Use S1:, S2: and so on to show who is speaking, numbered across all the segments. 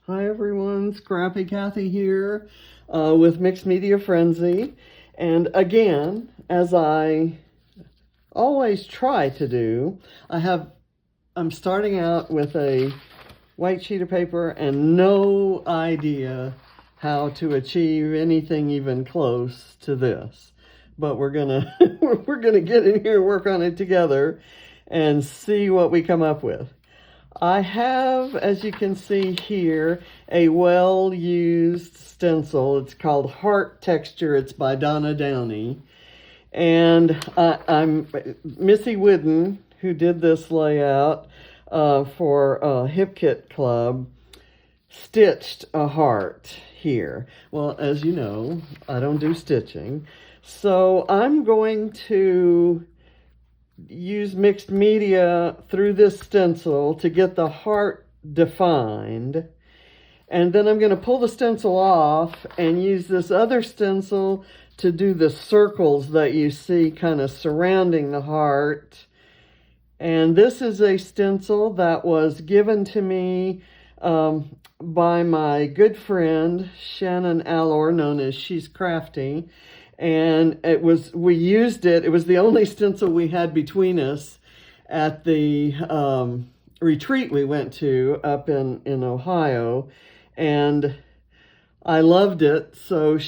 S1: Hi everyone, Scrappy Kathy here with Mixed Media Frenzy. And again, as I always try to do, I'm starting out with a white sheet of paper and no idea how to achieve anything even close to this. But we're gonna we're gonna get in here, work on it together, and see what we come up with. I have, as you can see here, a well-used stencil. It's called Heart Texture. It's by Donna Downey. And I'm Missy Whidden, who did this layout for Hip Kit Club, stitched a heart here. Well, as you know, I don't do stitching. So I'm going to use mixed media through this stencil to get the heart defined, and then I'm going to pull the stencil off and use this other stencil to do the circles that you see kind of surrounding the heart. And this is a stencil that was given to me by my good friend Shannon Allor, known as She's Crafty. And we used it. It was the only stencil we had between us at the retreat we went to up in Ohio. And I loved it. So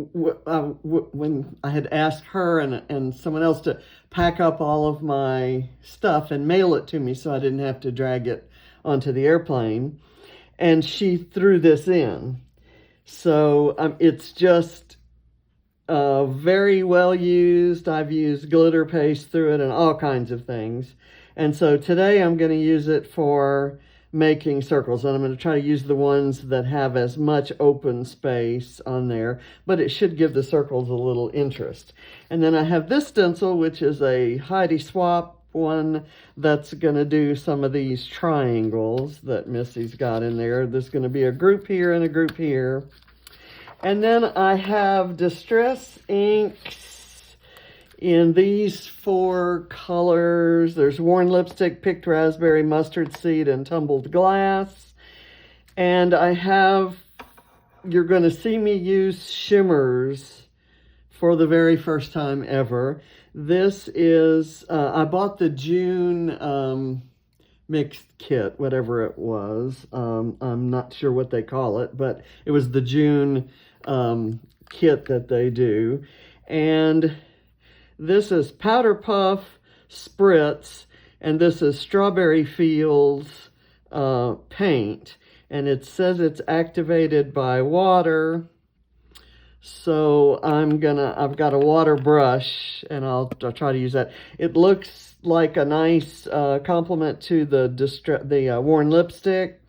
S1: when I had asked her and someone else to pack up all of my stuff and mail it to me so I didn't have to drag it onto the airplane, and she threw this in. So it's just very well used. I've used glitter paste through it and all kinds of things. And so today I'm going to use it for making circles. And I'm going to try to use the ones that have as much open space on there, but it should give the circles a little interest. And then I have this stencil, which is a Heidi Swap one that's going to do some of these triangles that Missy's got in there. There's going to be a group here and a group here. And then I have Distress inks in these 4 colors. There's Worn Lipstick, Picked Raspberry, Mustard Seed, and Tumbled Glass. And you're going to see me use shimmers for the very first time ever. This is, I bought the June mixed kit, whatever it was. I'm not sure what they call it, but it was the June kit that they do. And this is Powder Puff Spritz, and this is Strawberry Fields paint, and it says it's activated by water. So I've got a water brush, and I'll try to use that. It looks like a nice complement to the Worn Lipstick,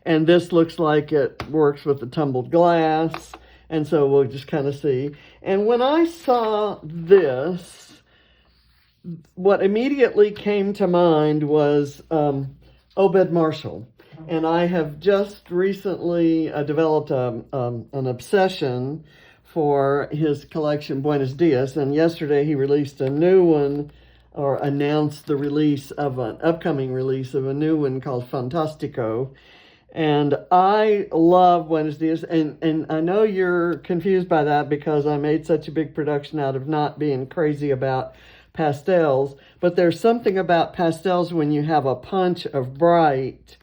S1: and this looks like it works with the Tumbled Glass. And so we'll just kind of see. And when I saw this, what immediately came to mind was Obed Marshall. And I have just recently developed an obsession for his collection, Buenas. And yesterday he released a new one, or announced the release of an upcoming release of a new one called Fantastico. And I love Buenas, and I know you're confused by that because I made such a big production out of not being crazy about pastels, but there's something about pastels when you have a punch of bright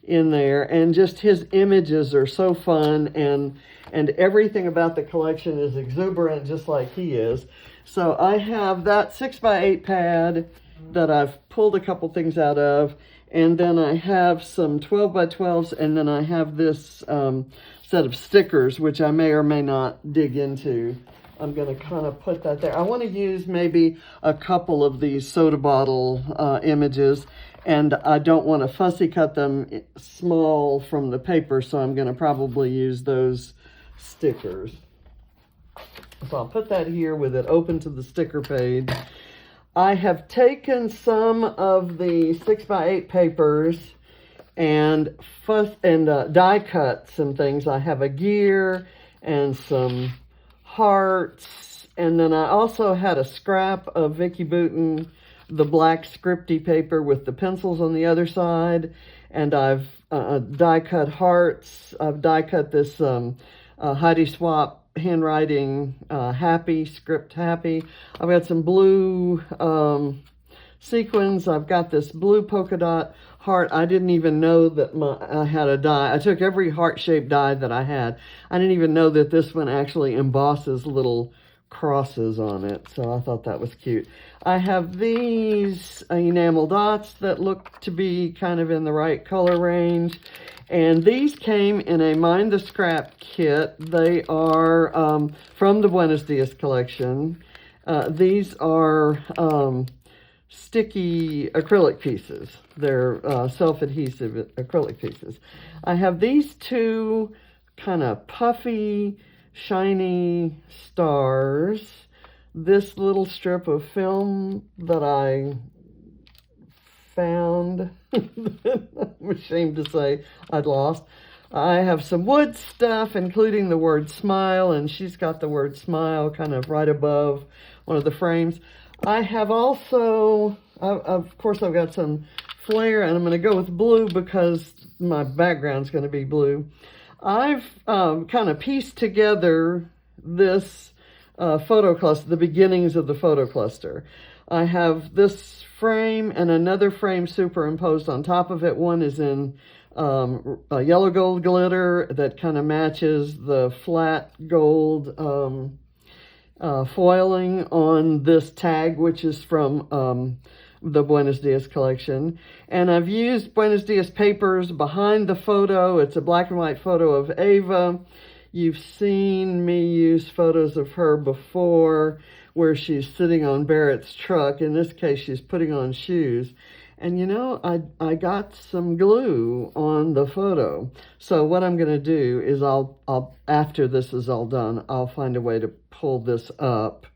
S1: in there, and just his images are so fun, and everything about the collection is exuberant just like he is. So I have that 6x8 pad that I've pulled a couple things out of. And then I have some 12x12s, and then I have this set of stickers, which I may or may not dig into. I'm going to kind of put that there. I want to use maybe a couple of these soda bottle images, and I don't want to fussy cut them small from the paper, so I'm going to probably use those stickers. So I'll put that here with it open to the sticker page. I have taken some of the 6x8 papers and die cut some things. I have a gear and some hearts, and then I also had a scrap of Vicki Boutin, the black scripty paper with the pencils on the other side, and I've die cut hearts. I've die cut this Heidi Swap handwriting happy, script happy. I've got some blue sequins. I've got this blue polka dot heart. I didn't even know that I had a die. I took every heart-shaped die that I had. I didn't even know that this one actually embosses little crosses on it, so I thought that was cute. I have these enamel dots that look to be kind of in the right color range, and these came in a Mind the Scrap kit. They are from the Buenas collection. These are sticky acrylic pieces. They're self-adhesive acrylic pieces. I have these two kind of puffy, shiny stars. This little strip of film that I found, I'm ashamed to say I'd lost. I have some wood stuff, including the word smile, and she's got the word smile kind of right above one of the frames. I have also, of course, I've got some flare, and I'm going to go with blue because my background's going to be blue. I've kind of pieced together this photo cluster, the beginnings of the photo cluster. I have this frame and another frame superimposed on top of it. One is in a yellow gold glitter that kind of matches the flat gold foiling on this tag, which is from the Buenos Dias collection. And I've used Buenos Dias papers behind the photo. It's a black and white photo of Ava. You've seen me use photos of her before where she's sitting on Barrett's truck. In this case, she's putting on shoes. And you know, I got some glue on the photo. So what I'm going to do is I'll after this is all done, I'll find a way to pull this up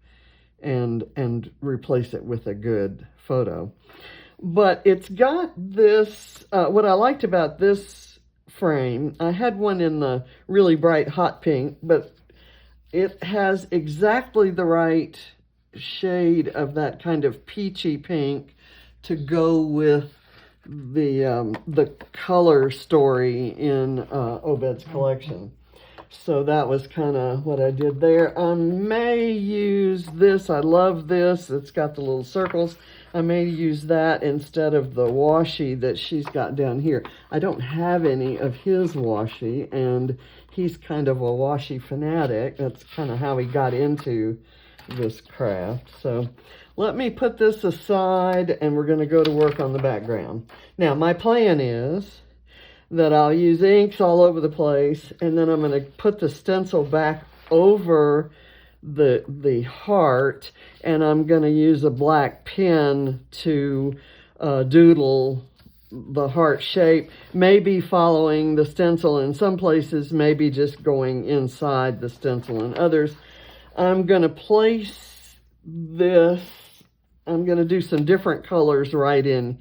S1: and replace it with a good photo. But it's got this, what I liked about this frame, I had one in the really bright hot pink, but it has exactly the right shade of that kind of peachy pink to go with the color story in Obed's collection. So that was kind of what I did there. I may use this. I love this. It's got the little circles. I may use that instead of the washi that she's got down here. I don't have any of his washi, and he's kind of a washi fanatic. That's kind of how he got into this craft. So let me put this aside, and we're going to go to work on the background. Now, my plan is that I'll use inks all over the place, and then I'm going to put the stencil back over the heart, and I'm going to use a black pen to doodle the heart shape, maybe following the stencil in some places, maybe just going inside the stencil in others. I'm going to place this, I'm going to do some different colors right in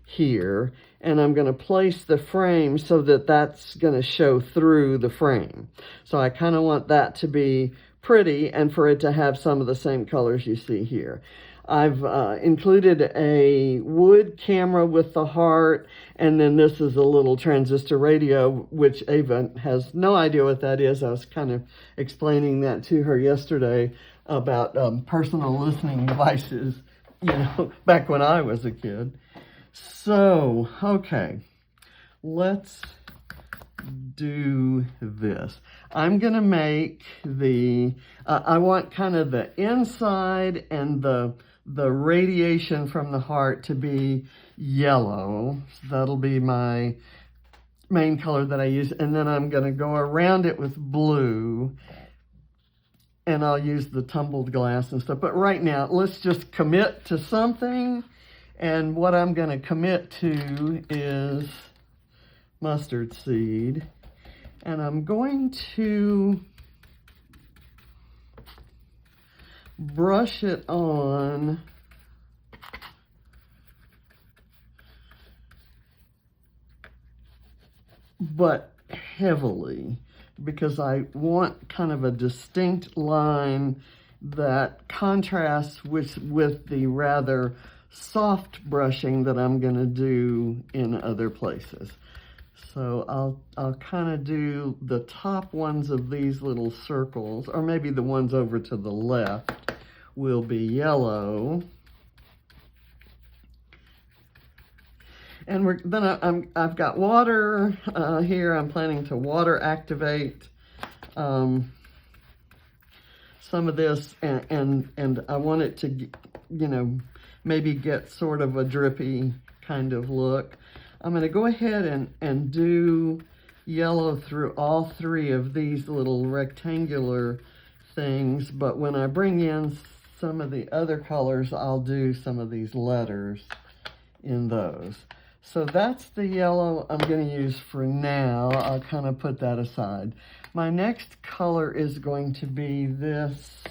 S1: here, and I'm going to place the frame so that that's going to show through the frame. So I kind of want that to be pretty and for it to have some of the same colors you see here. I've included a wood camera with the heart, and then this is a little transistor radio, which Ava has no idea what that is. I was kind of explaining that to her yesterday about personal listening devices, you know, back when I was a kid. So, okay, let's do this. I'm going to make the, I want kind of the inside and the radiation from the heart to be yellow. So that'll be my main color that I use. And then I'm going to go around it with blue, and I'll use the tumbled glass and stuff. But right now, let's just commit to something. And what I'm going to commit to is mustard seed. And I'm going to brush it on but heavily, because I want kind of a distinct line that contrasts with the rather soft brushing that I'm going to do in other places. So I'll kind of do the top ones of these little circles, or maybe the ones over to the left will be yellow. And I've got water here. I'm planning to water activate some of this, and I want it to, you know, maybe get sort of a drippy kind of look. I'm going to go ahead and do yellow through all three of these little rectangular things, but when I bring in some of the other colors, I'll do some of these letters in those. So that's the yellow I'm going to use for now. I'll kind of put that aside. My next color is going to be this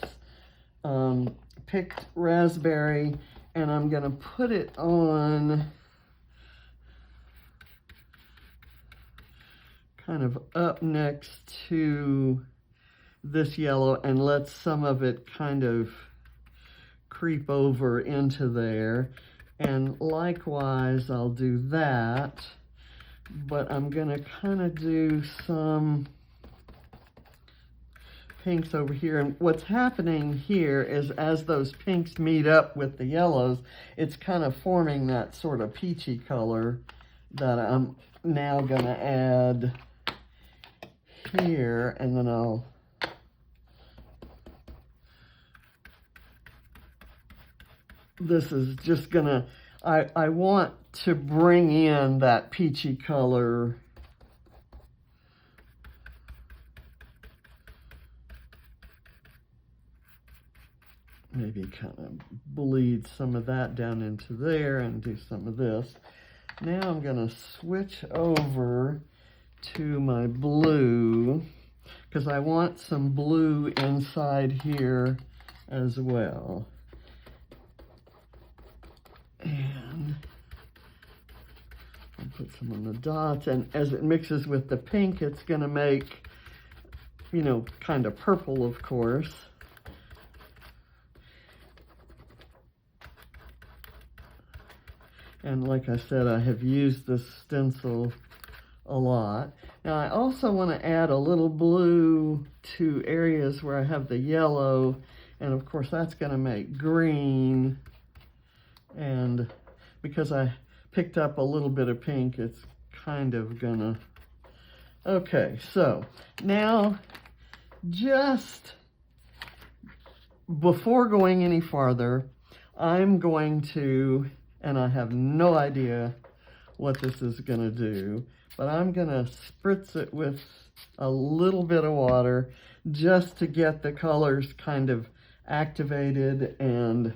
S1: picked raspberry, and I'm going to put it on kind of up next to this yellow and let some of it kind of creep over into there. And likewise, I'll do that, but I'm gonna kind of do some pinks over here. And what's happening here is as those pinks meet up with the yellows, it's kind of forming that sort of peachy color that I'm now gonna add here, and then I'll this is just gonna, I want to bring in that peachy color maybe kind of bleed some of that down into there and do some of this. Now I'm gonna switch over to my blue because I want some blue inside here as well. And I'll put some on the dots, and as it mixes with the pink, it's going to make, you know, kind of purple, of course. And like I said, I have used this stencil a lot. Now I also want to add a little blue to areas where I have the yellow, and of course that's going to make green. And because I picked up a little bit of pink, it's kind of gonna... Okay, so now just before going any farther, I'm going to, and I have no idea what this is gonna do, but I'm gonna spritz it with a little bit of water just to get the colors kind of activated and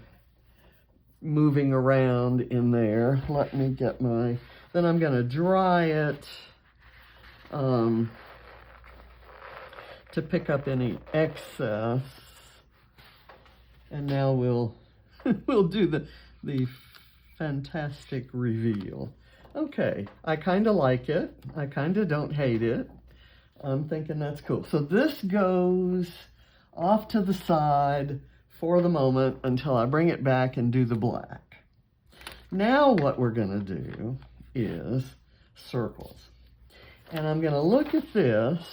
S1: moving around in there. Let me get my, then I'm going to dry it to pick up any excess. And now we'll do the fantastic reveal. Okay, I kind of like it. I kind of don't hate it. I'm thinking that's cool. So this goes off to the side for the moment until I bring it back and do the black. Now what we're going to do is circles. And I'm going to look at this,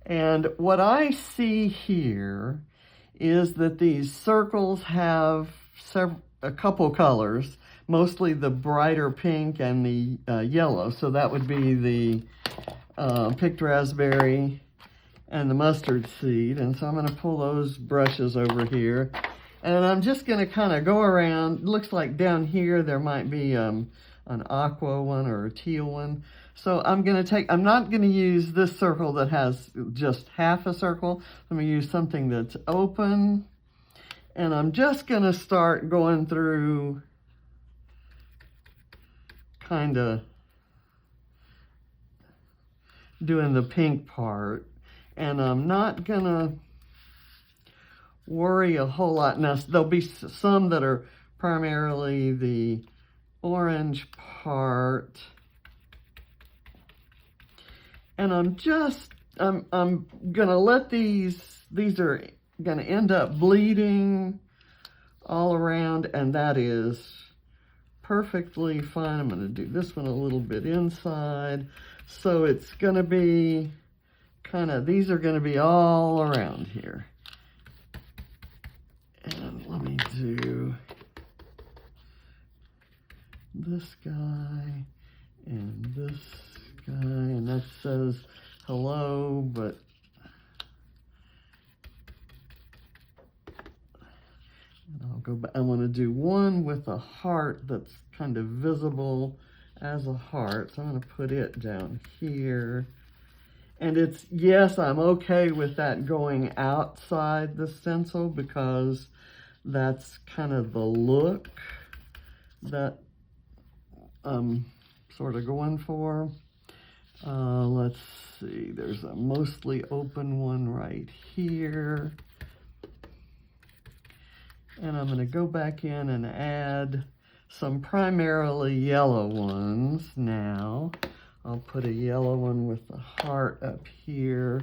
S1: and what I see here is that these circles have a couple colors, mostly the brighter pink and the yellow. So that would be the picked raspberry and the mustard seed. And so I'm going to pull those brushes over here, and I'm just going to kind of go around. It looks like down here there might be an aqua one or a teal one. So I'm going to take, I'm not going to use this circle that has just half a circle. I'm going to use something that's open, and I'm just going to start going through kind of doing the pink part. And I'm not gonna worry a whole lot. Now, there'll be some that are primarily the orange part. And I'm gonna let these are gonna end up bleeding all around, and that is perfectly fine. I'm gonna do this one a little bit inside. So it's going to be kind of, these are going to be all around here. And let me do this guy and this guy, and that says hello, but I'll go back. I want to do one with a heart that's kind of visible as a heart, so I'm going to put it down here. And it's, yes, I'm okay with that going outside the stencil because that's kind of the look that I'm sort of going for. Let's see, there's a mostly open one right here. And I'm going to go back in and add some primarily yellow ones now. I'll put a yellow one with the heart up here.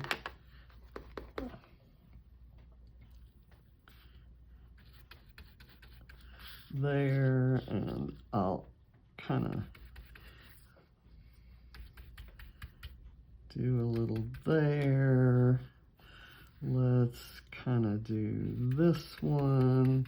S1: There, and I'll kind of do a little there. Let's kind of do this one.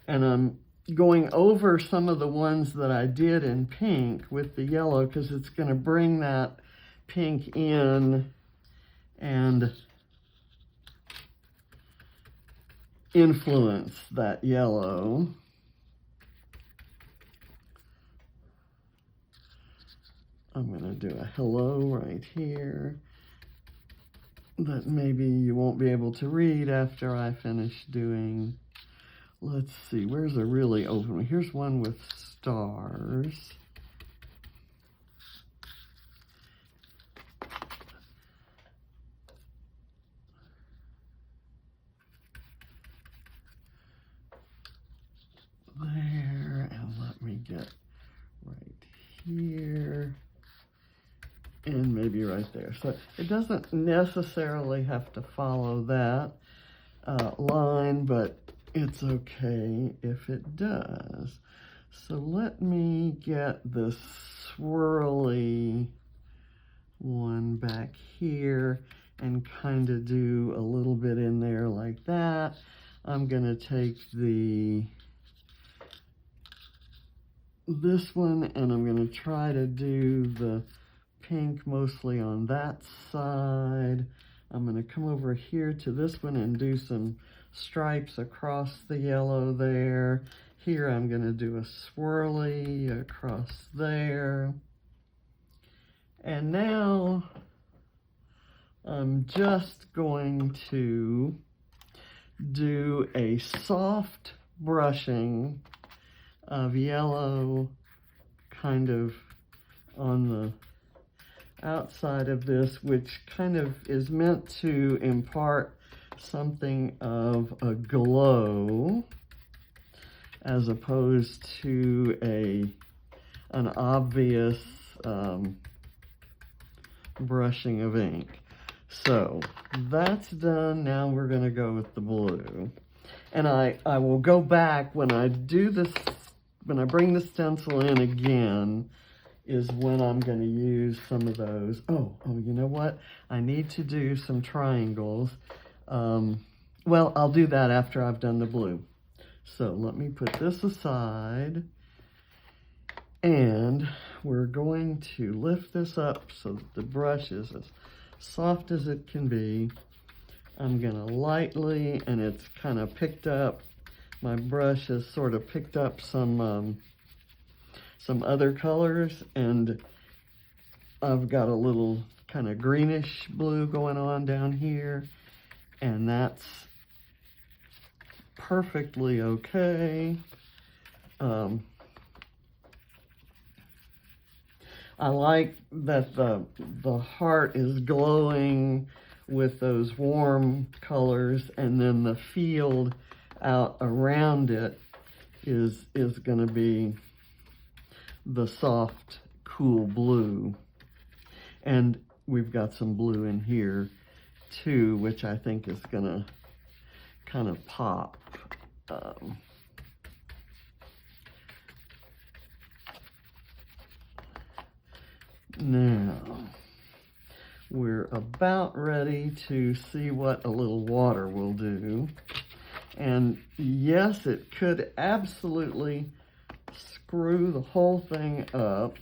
S1: And I'm going over some of the ones that I did in pink with the yellow because it's going to bring that pink in and influence that yellow. I'm going to do a hello right here that maybe you won't be able to read after I finish doing. Let's see, where's a really open one? Here's one with stars. There, and let me get right here. And maybe right there. So it doesn't necessarily have to follow that line, but it's okay if it does. So let me get this swirly one back here and kind of do a little bit in there like that. I'm going to take this one and I'm going to try to do the pink mostly on that side. I'm going to come over here to this one and do some stripes across the yellow there. Here I'm going to do a swirly across there. And now I'm just going to do a soft brushing of yellow kind of on the outside of this, which kind of is meant to impart something of a glow as opposed to an obvious brushing of ink. So that's done. Now we're going to go with the blue. And I will go back when I do this, when I bring the stencil in again, is when I'm going to use some of those. Oh, you know what? I need to do some triangles. Well, I'll do that after I've done the blue. So let me put this aside. And we're going to lift this up so that the brush is as soft as it can be. I'm going to lightly, and it's kind of picked up, my brush has sort of picked up some other colors, and I've got a little kind of greenish blue going on down here, and that's perfectly okay. I like that the heart is glowing with those warm colors, and then the field out around it is going to be the soft, cool blue. And we've got some blue in here too, which I think is going to kind of pop. Now, we're about ready to see what a little water will do. And yes, it could absolutely screw the whole thing up,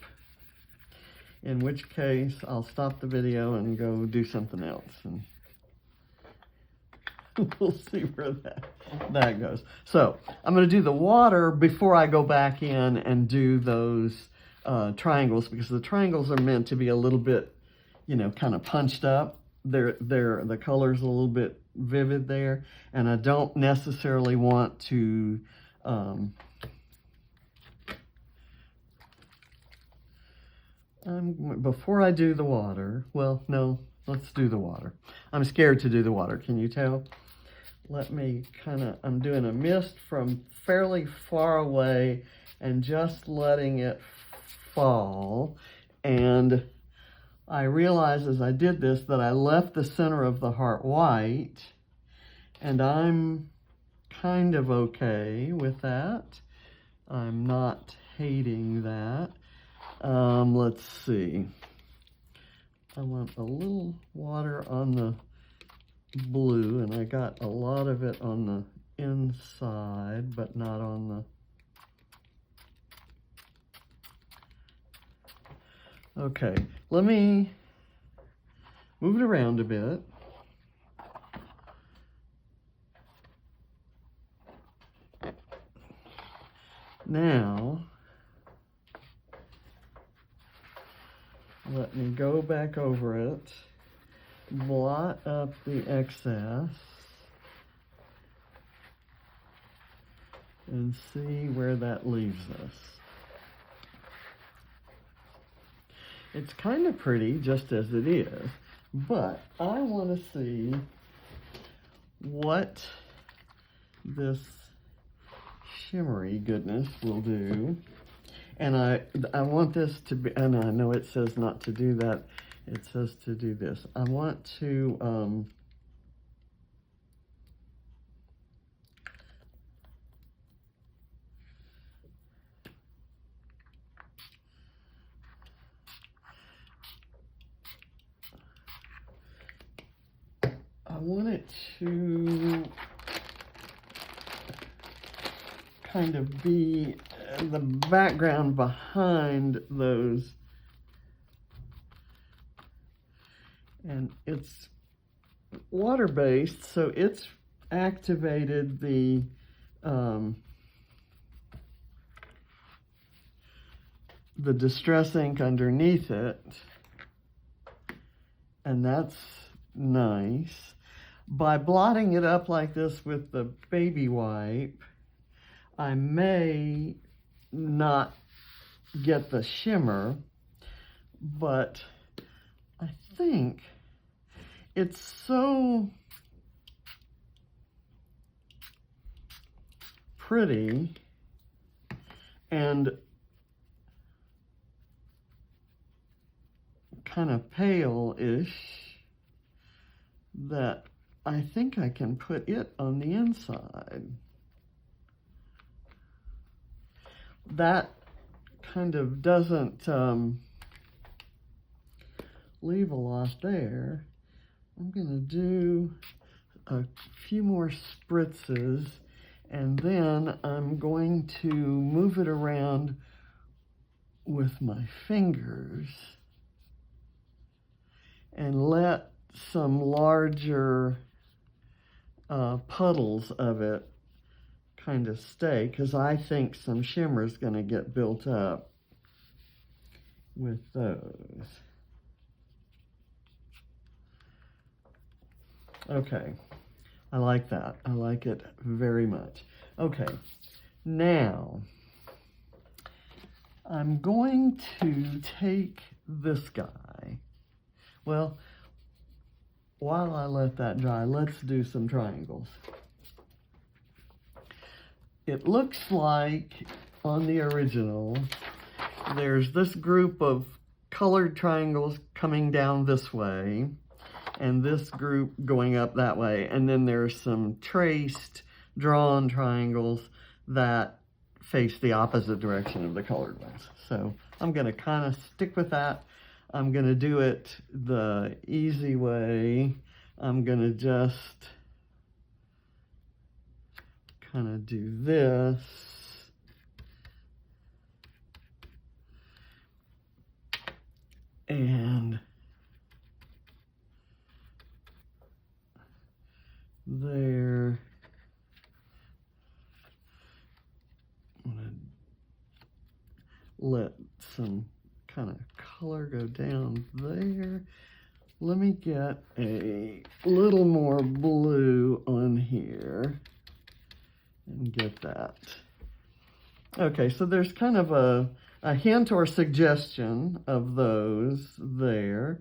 S1: in which case I'll stop the video and go do something else. And we'll see where that goes. So I'm going to do the water before I go back in and do those triangles, because the triangles are meant to be a little bit, you know, kind of punched up. The color's a little bit vivid there, and I don't necessarily want to before I do the water, well, no, let's do the water. I'm scared to do the water, can you tell? Let me I'm doing a mist from fairly far away and just letting it fall. And I realized as I did this that I left the center of the heart white, and I'm kind of okay with that. I'm not hating that. Let's see. I want a little water on the blue, and I got a lot of it on the inside, but not on the... Okay, let me move it around a bit. Now, let me go back over it, blot up the excess, and see where that leaves us. It's kind of pretty just as it is, but I want to see what this shimmery goodness will do. And I want this to be, and I know it says not to do that, it says to do this. I want to kind of be the background behind those, and it's water-based, so it's activated the distress ink underneath it, and that's nice. By blotting it up like this with the baby wipe, I may not get the shimmer, but I think it's so pretty and kind of pale-ish that I think I can put it on the inside. That kind of doesn't leave a lot there. I'm gonna do a few more spritzes, and then I'm going to move it around with my fingers and let some larger puddles of it kind of stay, because I think some shimmer is going to get built up with those. Okay, I like that. I like it very much. Okay, now I'm going to take this guy. Well, while I let that dry, let's do some triangles. It looks like on the original, there's this group of colored triangles coming down this way, and this group going up that way. And then there's some traced, drawn triangles that face the opposite direction of the colored ones. So I'm going to kind of stick with that. I'm going to do it the easy way. I'm going to just kind of do this. And there. I'm going to let some kind of color go down there. Let me get a little more blue on here and get that. Okay, so there's kind of a hint or suggestion of those there.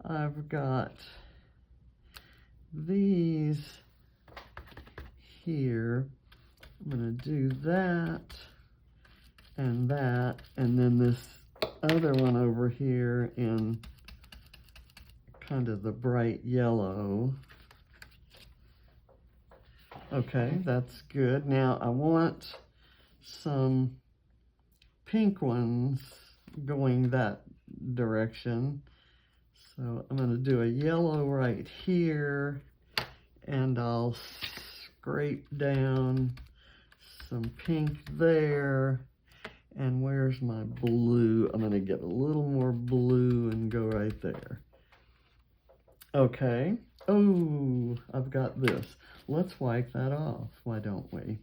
S1: I've got these here. I'm going to do that, and then this other one over here in kind of the bright yellow. Okay, that's good. Now I want some pink ones going that direction. So I'm going to do a yellow right here, and I'll scrape down some pink there. And where's my blue? I'm going to get a little more blue and go right there. Okay. Oh, I've got this. Let's wipe that off. Why don't we?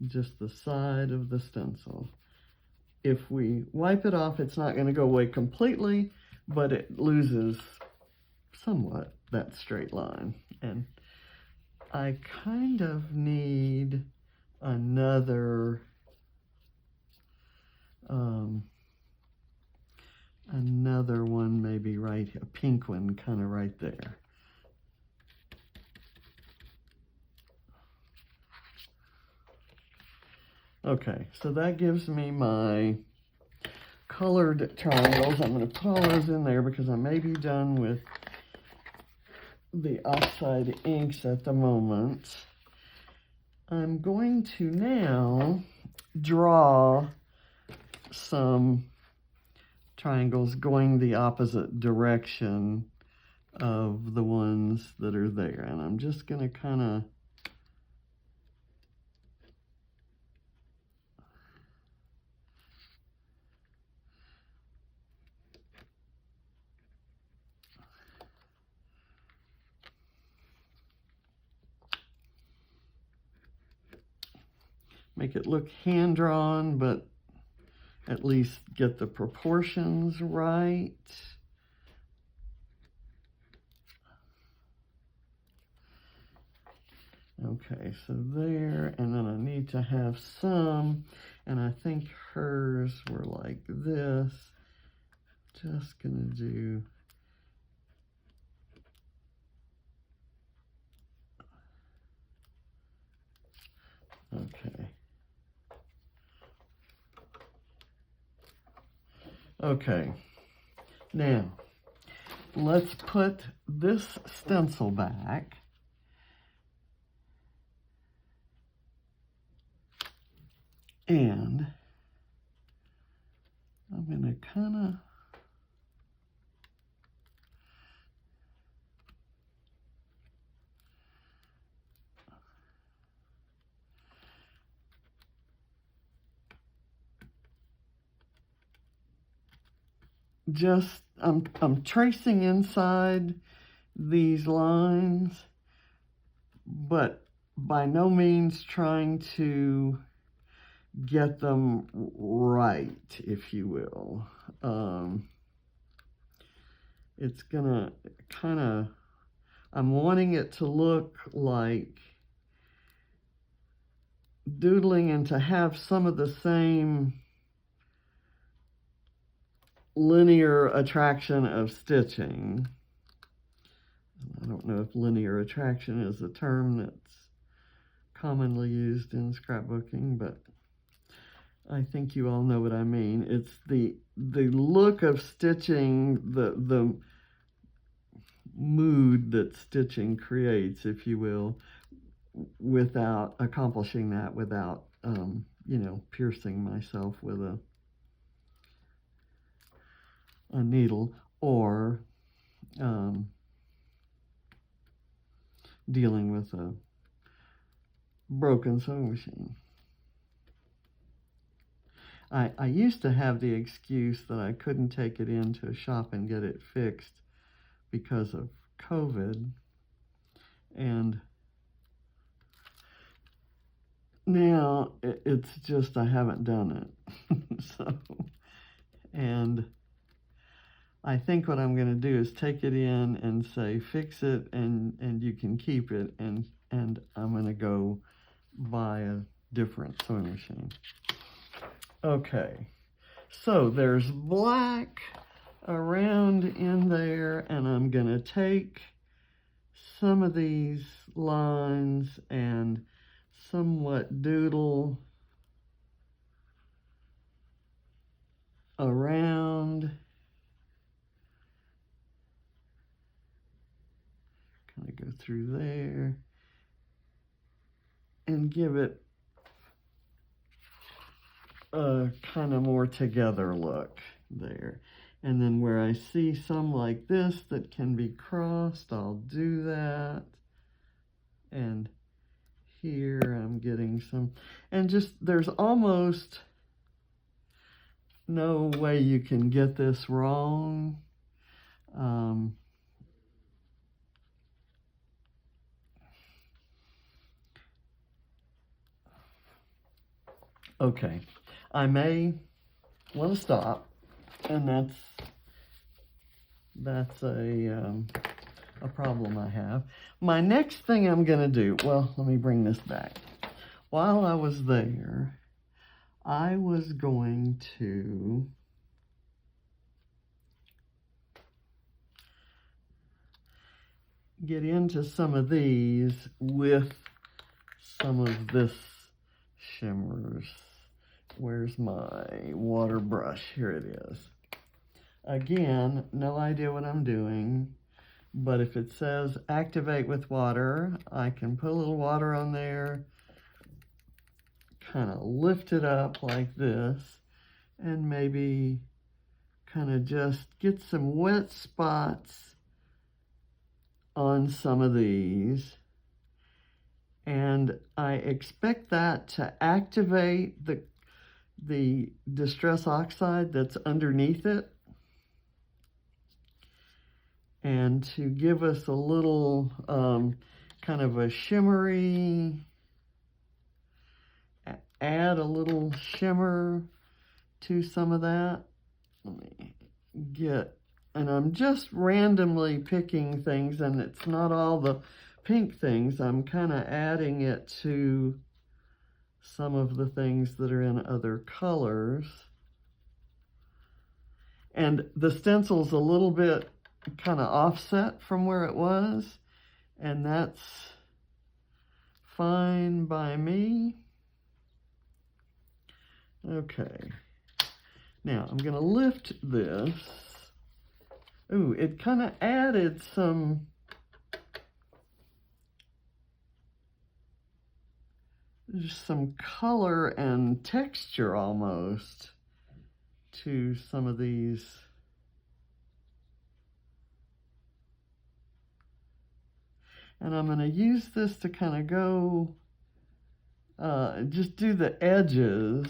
S1: Just the side of the stencil. If we wipe it off, it's not going to go away completely, but it loses somewhat that straight line. And I kind of need another one, maybe right here, a pink one kind of right there. Okay, so that gives me my colored triangles. I'm going to put all those in there because I may be done with the oxide inks at the moment. I'm going to now draw some triangles going the opposite direction of the ones that are there. And I'm just going to kind of make it look hand-drawn, but at least get the proportions right. Okay, so there, and then I need to have some, and I think hers were like this. Just gonna do okay. Okay, now let's put this stencil back. And I'm going to kind of I'm tracing inside these lines, but by no means trying to get them right, if you will. It's gonna kind of, I'm wanting it to look like doodling and to have some of the same linear attraction of stitching. I don't know if linear attraction is a term that's commonly used in scrapbooking, but I think you all know what I mean. It's the look of stitching, the mood that stitching creates, if you will, without accomplishing that, without, you know, piercing myself with a needle, or dealing with a broken sewing machine. I used to have the excuse that I couldn't take it into a shop and get it fixed because of COVID, and now it's just I haven't done it. So, and I think what I'm going to do is take it in and say, fix it, and you can keep it, and I'm going to go buy a different sewing machine. Okay, so there's black around in there, and I'm going to take some of these lines and somewhat doodle around, kind of go through there and give it a kind of more together look there. And then where I see some like this that can be crossed, I'll do that. And here I'm getting some, and just there's almost no way you can get this wrong. Okay, I may want to stop, and that's a problem I have. My next thing I'm going to do, well, let me bring this back. While I was there, I was going to get into some of these with some of this shimmers. Where's my water brush? Here it is. Again, no idea what I'm doing, but if it says activate with water, I can put a little water on there, kind of lift it up like this, and maybe kind of just get some wet spots on some of these. And I expect that to activate the Distress Oxide that's underneath it, and to give us a little kind of a shimmery, add a little shimmer to some of that. Let me get, and I'm just randomly picking things, and it's not all the pink things. I'm kind of adding it to some of the things that are in other colors. And the stencil's a little bit kind of offset from where it was, and that's fine by me. Okay, now I'm gonna lift this. Ooh, it kind of added some color and texture almost to some of these. And I'm going to use this to kind of go, just do the edges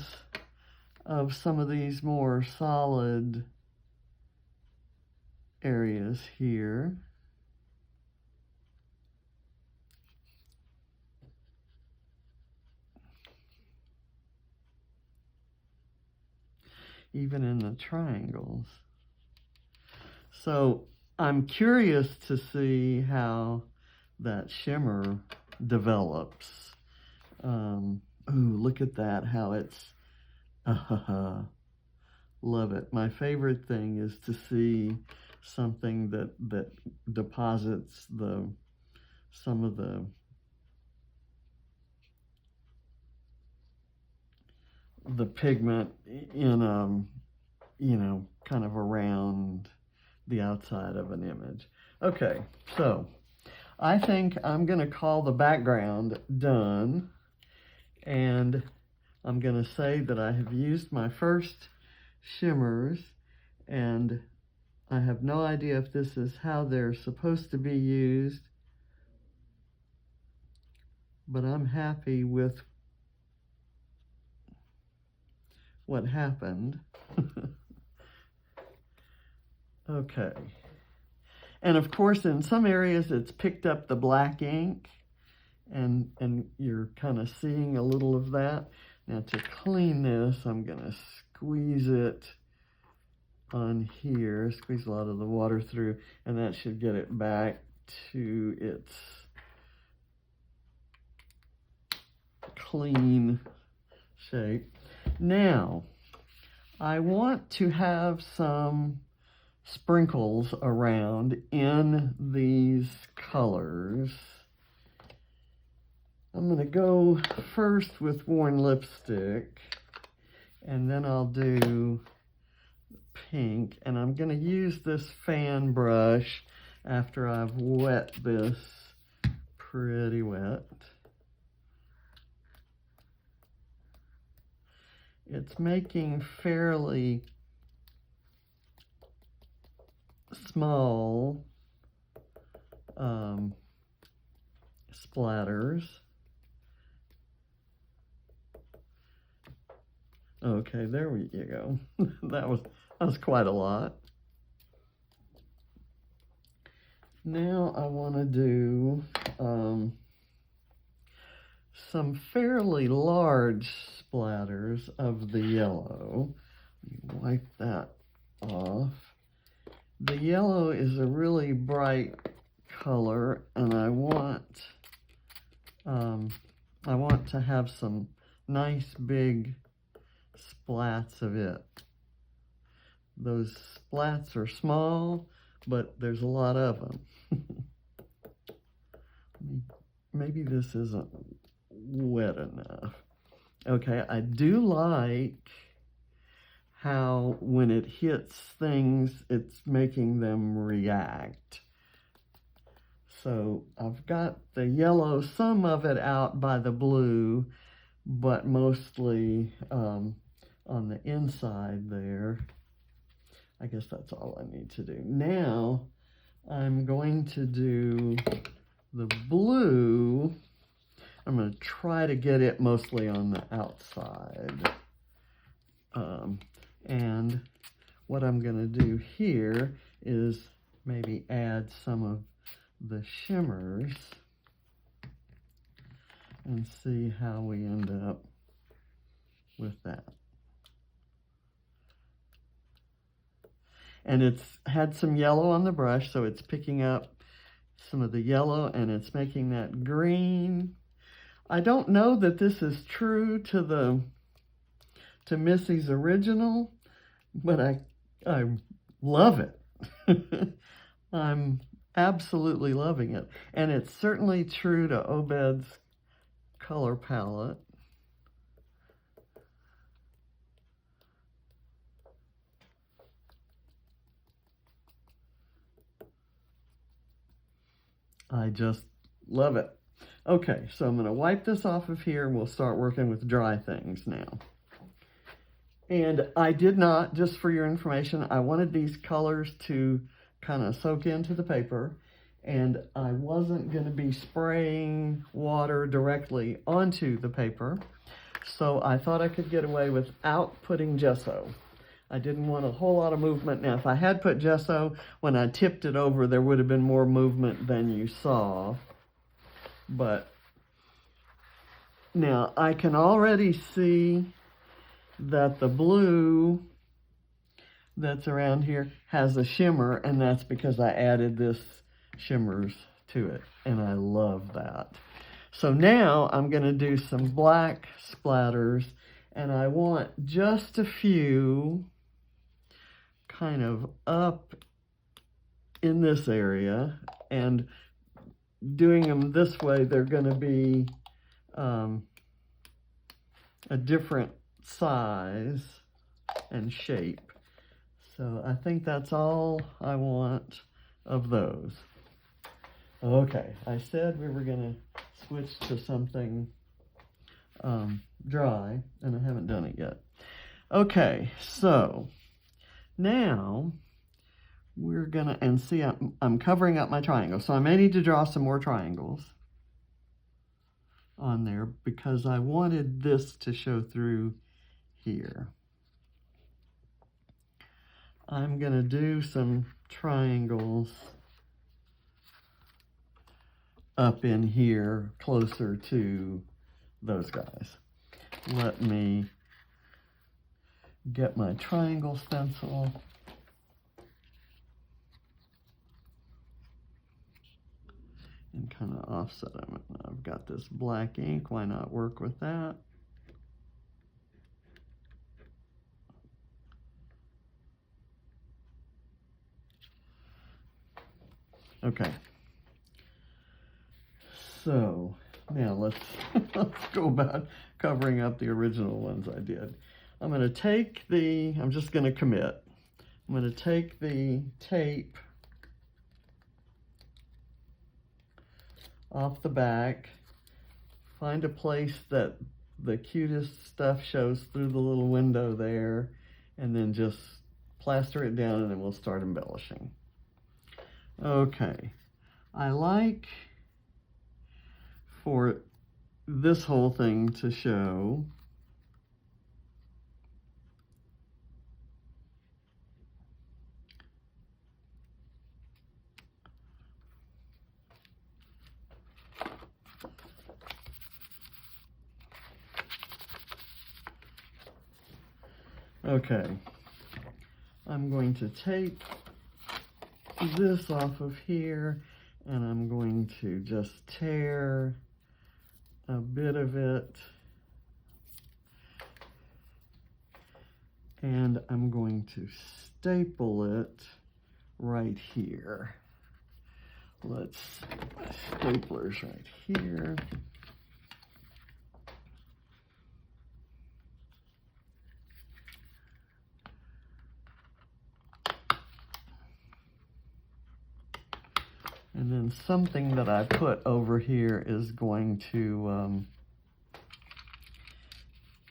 S1: of some of these more solid areas here. Even in the triangles. So I'm curious to see how that shimmer develops. Ooh, look at that, how it's, love it. My favorite thing is to see something that deposits some of the pigment in, you know, kind of around the outside of an image. Okay, so I think I'm going to call the background done, and I'm going to say that I have used my first shimmers, and I have no idea if this is how they're supposed to be used, but I'm happy with what happened. Okay. And of course, in some areas, it's picked up the black ink, and you're kind of seeing a little of that. Now, to clean this, I'm going to squeeze it on here, squeeze a lot of the water through, and that should get it back to its clean shape. Now, I want to have some sprinkles around in these colors. I'm going to go first with worn lipstick, and then I'll do pink, and I'm going to use this fan brush after I've wet this pretty wet. It's making fairly small splatters. Okay, there you go. that was quite a lot. Now I want to do some fairly large splatters of the yellow. Wipe that off. The yellow is a really bright color, and I want to have some nice big splats of it. Those splats are small, but there's a lot of them. Maybe this isn't wet enough. Okay, I do like how when it hits things, it's making them react. So I've got the yellow, some of it out by the blue, but mostly on the inside there. I guess that's all I need to do. Now I'm going to do the blue. I'm going to try to get it mostly on the outside. And what I'm going to do here is maybe add some of the shimmers and see how we end up with that. And it's had some yellow on the brush, so it's picking up some of the yellow and it's making that green. I don't know that this is true to Missy's original, but I love it. I'm absolutely loving it. And it's certainly true to Obed's color palette. I just love it. Okay, so I'm going to wipe this off of here and we'll start working with dry things now. And I did not, just for your information, I wanted these colors to kind of soak into the paper, and I wasn't going to be spraying water directly onto the paper, so I thought I could get away without putting gesso. I didn't want a whole lot of movement. Now, if I had put gesso, when I tipped it over, there would have been more movement than you saw. But now I can already see that the blue that's around here has a shimmer, and that's because I added this shimmers to it, and I love that. So now I'm going to do some black splatters, and I want just a few kind of up in this area, and doing them this way, they're going to be a different size and shape. So I think that's all I want of those. Okay, I said we were gonna switch to something dry, and I haven't done it yet. Okay, so now we're gonna, and see, I'm covering up my triangle, so I may need to draw some more triangles on there because I wanted this to show through here. I'm gonna do some triangles up in here closer to those guys. Let me get my triangle stencil. And kind of offset them. I've got this black ink, why not work with that? Okay. So now let's go about covering up the original ones I did. I'm going to take I'm just going to commit. I'm going to take the tape off the back, find a place that the cutest stuff shows through the little window there, and then just plaster it down, and then we'll start embellishing. Okay, I like for this whole thing to show okay, I'm going to take this off of here, and I'm going to just tear a bit of it, and I'm going to staple it right here. Let's see, my stapler's right here. And then something that I put over here is going to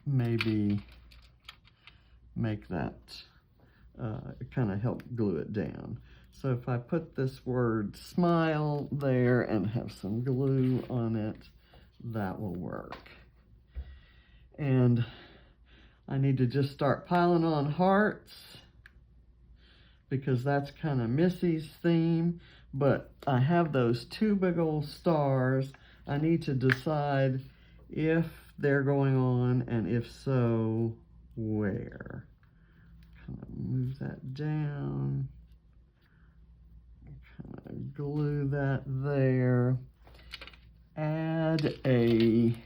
S1: maybe make that kind of help glue it down. So if I put this word smile there and have some glue on it, that will work. And I need to just start piling on hearts because that's kind of Missy's theme. But I have those two big old stars. I need to decide if they're going on, and if so, where. Kind of move that down. Kind of glue that there. Add a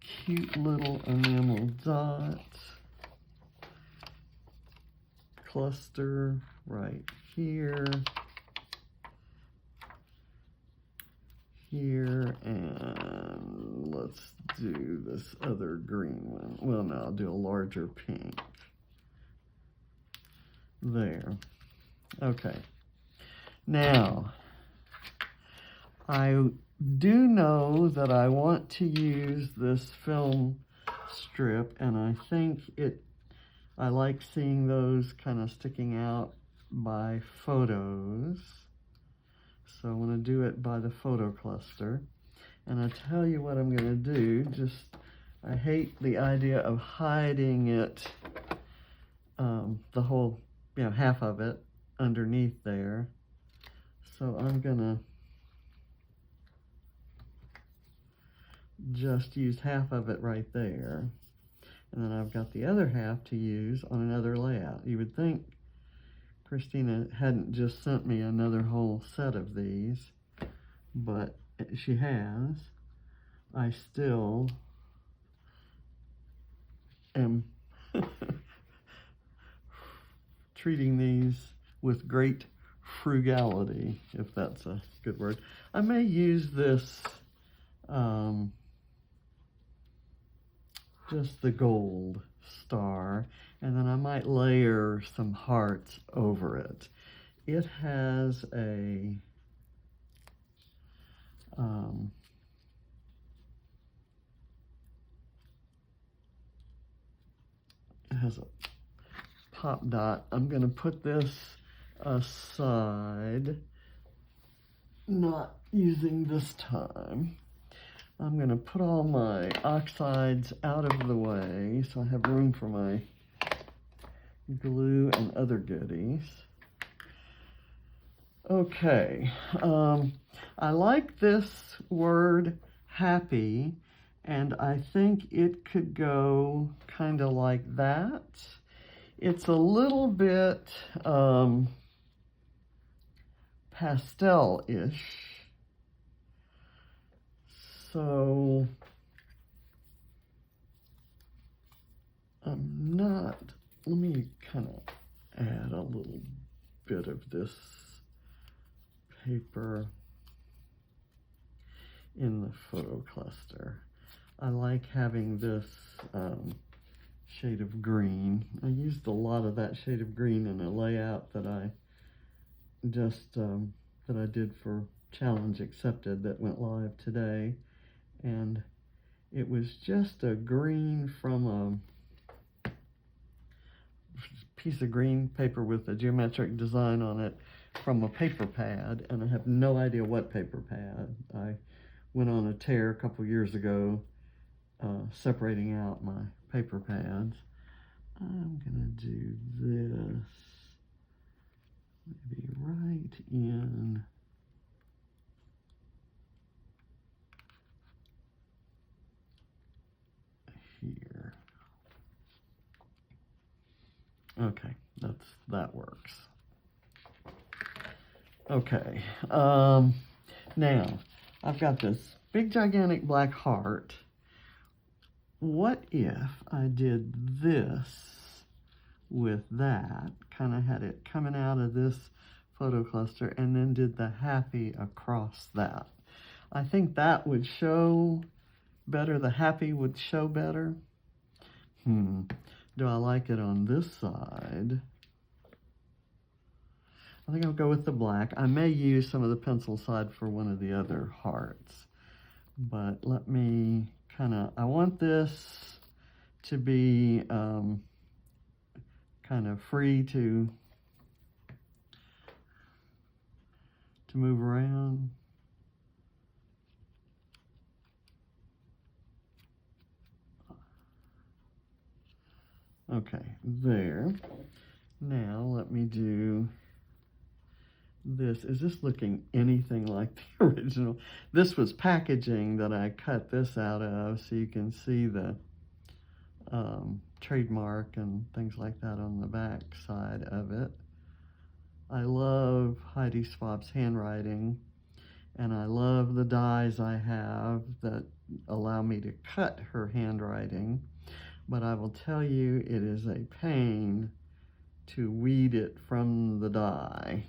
S1: cute little enamel dot. Cluster right here, and let's do this other green one. Well, no, I'll do a larger pink. There. Okay. Now, I do know that I want to use this film strip, and I think I like seeing those kind of sticking out by photos. So I want to do it by the photo cluster. And I tell you what I'm going to do, I hate the idea of hiding it, the whole, half of it underneath there. So I'm going to just use half of it right there. And then I've got the other half to use on another layout. You would think Christina hadn't just sent me another whole set of these, but she has. I still am treating these with great frugality, if that's a good word. I may use this, just the gold star, and then I might layer some hearts over it. It has a It has a pop dot. I'm going to put this aside, not using this time. I'm going to put all my oxides out of the way so I have room for my glue and other goodies. Okay, I like this word happy, and I think it could go kind of like that. It's a little bit pastel-ish. So I'm not, let me kind of add a little bit of this paper in the photo cluster. I like having this shade of green. I used a lot of that shade of green in a layout that I just that I did for Challenge Accepted that went live today, and it was just a green from a piece of green paper with a geometric design on it from a paper pad, and I have no idea what paper pad. I went on a tear a couple years ago separating out my paper pads. I'm gonna do this maybe right in here. Okay, that works. Okay, now I've got this big gigantic black heart. What if I did this with that, kind of had it coming out of this photo cluster, and then did the happy across that? I think that would show better. The happy would show better. Do I like it on this side? I think I'll go with the black. I may use some of the pencil side for one of the other hearts, but let me I want this to be kind of free to move around. Okay, there. Now let me do this. Is this looking anything like the original? This was packaging that I cut this out of, so you can see the trademark and things like that on the back side of it. I love Heidi Swap's handwriting, and I love the dies I have that allow me to cut her handwriting, but I will tell you, it is a pain to weed it from the die.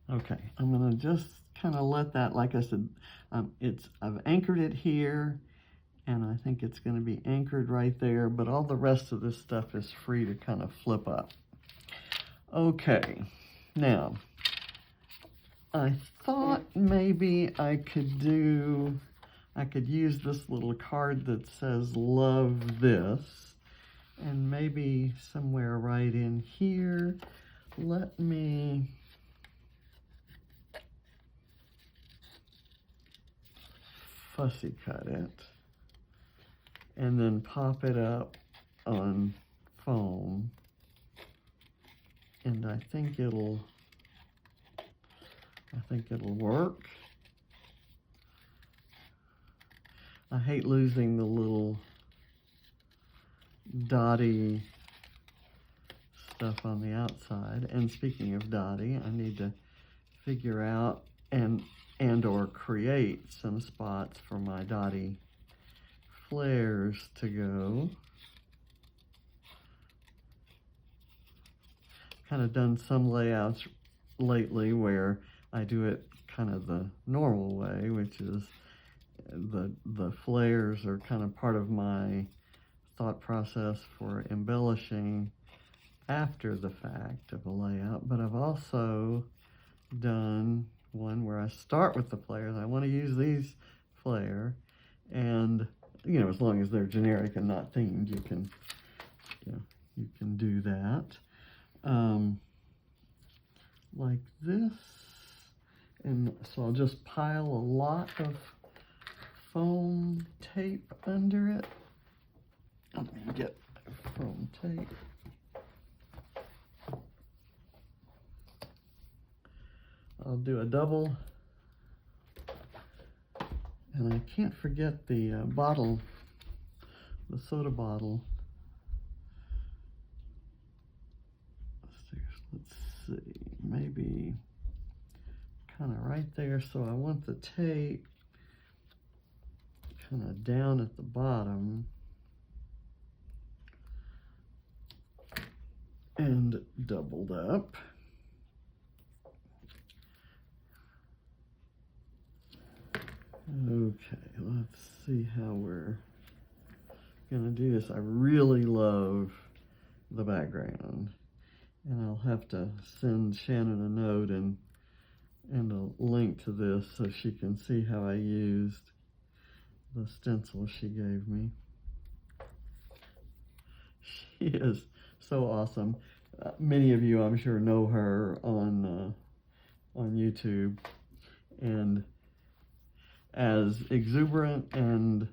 S1: Okay, I'm gonna just kind of let that, like I said, I've anchored it here, and I think it's gonna be anchored right there, but all the rest of this stuff is free to kind of flip up. Okay, now, I thought maybe I could use this little card that says love this, and maybe somewhere right in here, let me fussy cut it and then pop it up on foam, and I think it'll work. I hate losing the little dotty stuff on the outside. And speaking of dotty, I need to figure out and or create some spots for my dotty flares to go. Kind of done some layouts lately where I do it kind of the normal way, which is the flares are kind of part of my thought process for embellishing after the fact of a layout, but I've also done one where I start with the flares. I want to use these flare, and you know, as long as they're generic and not themed, you can do that. Like this, and so I'll just pile a lot of foam tape under it. Let me get foam tape. I'll do a double, and I can't forget the bottle, the soda bottle. Let's see, maybe kind of right there. So I want the tape kind of down at the bottom and doubled up. Okay, let's see how we're gonna do this. I really love the background, and I'll have to send Shannon a note and a link to this so she can see how I used the stencil she gave me. She is so awesome. Many of you, I'm sure, know her on YouTube, and as exuberant and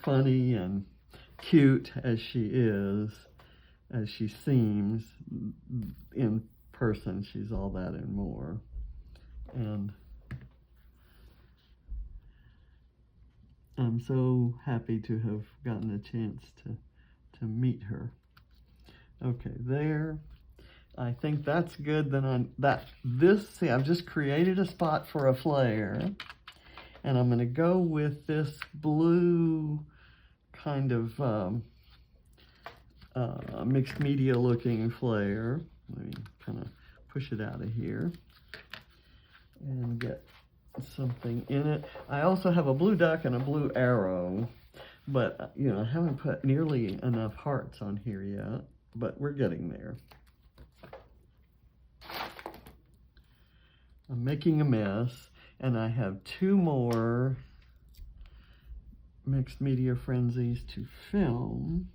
S1: funny and cute as she is, as she seems in person, she's all that and more. And I'm so happy to have gotten a chance to meet her. Okay, there. I think that's good. Then see, I've just created a spot for a flare, and I'm going to go with this blue kind of mixed media looking flare. Let me kind of push it out of here and get something in it. I also have a blue duck and a blue arrow, but you know, I haven't put nearly enough hearts on here yet, but we're getting there. I'm making a mess, and I have 2 more mixed media frenzies to film.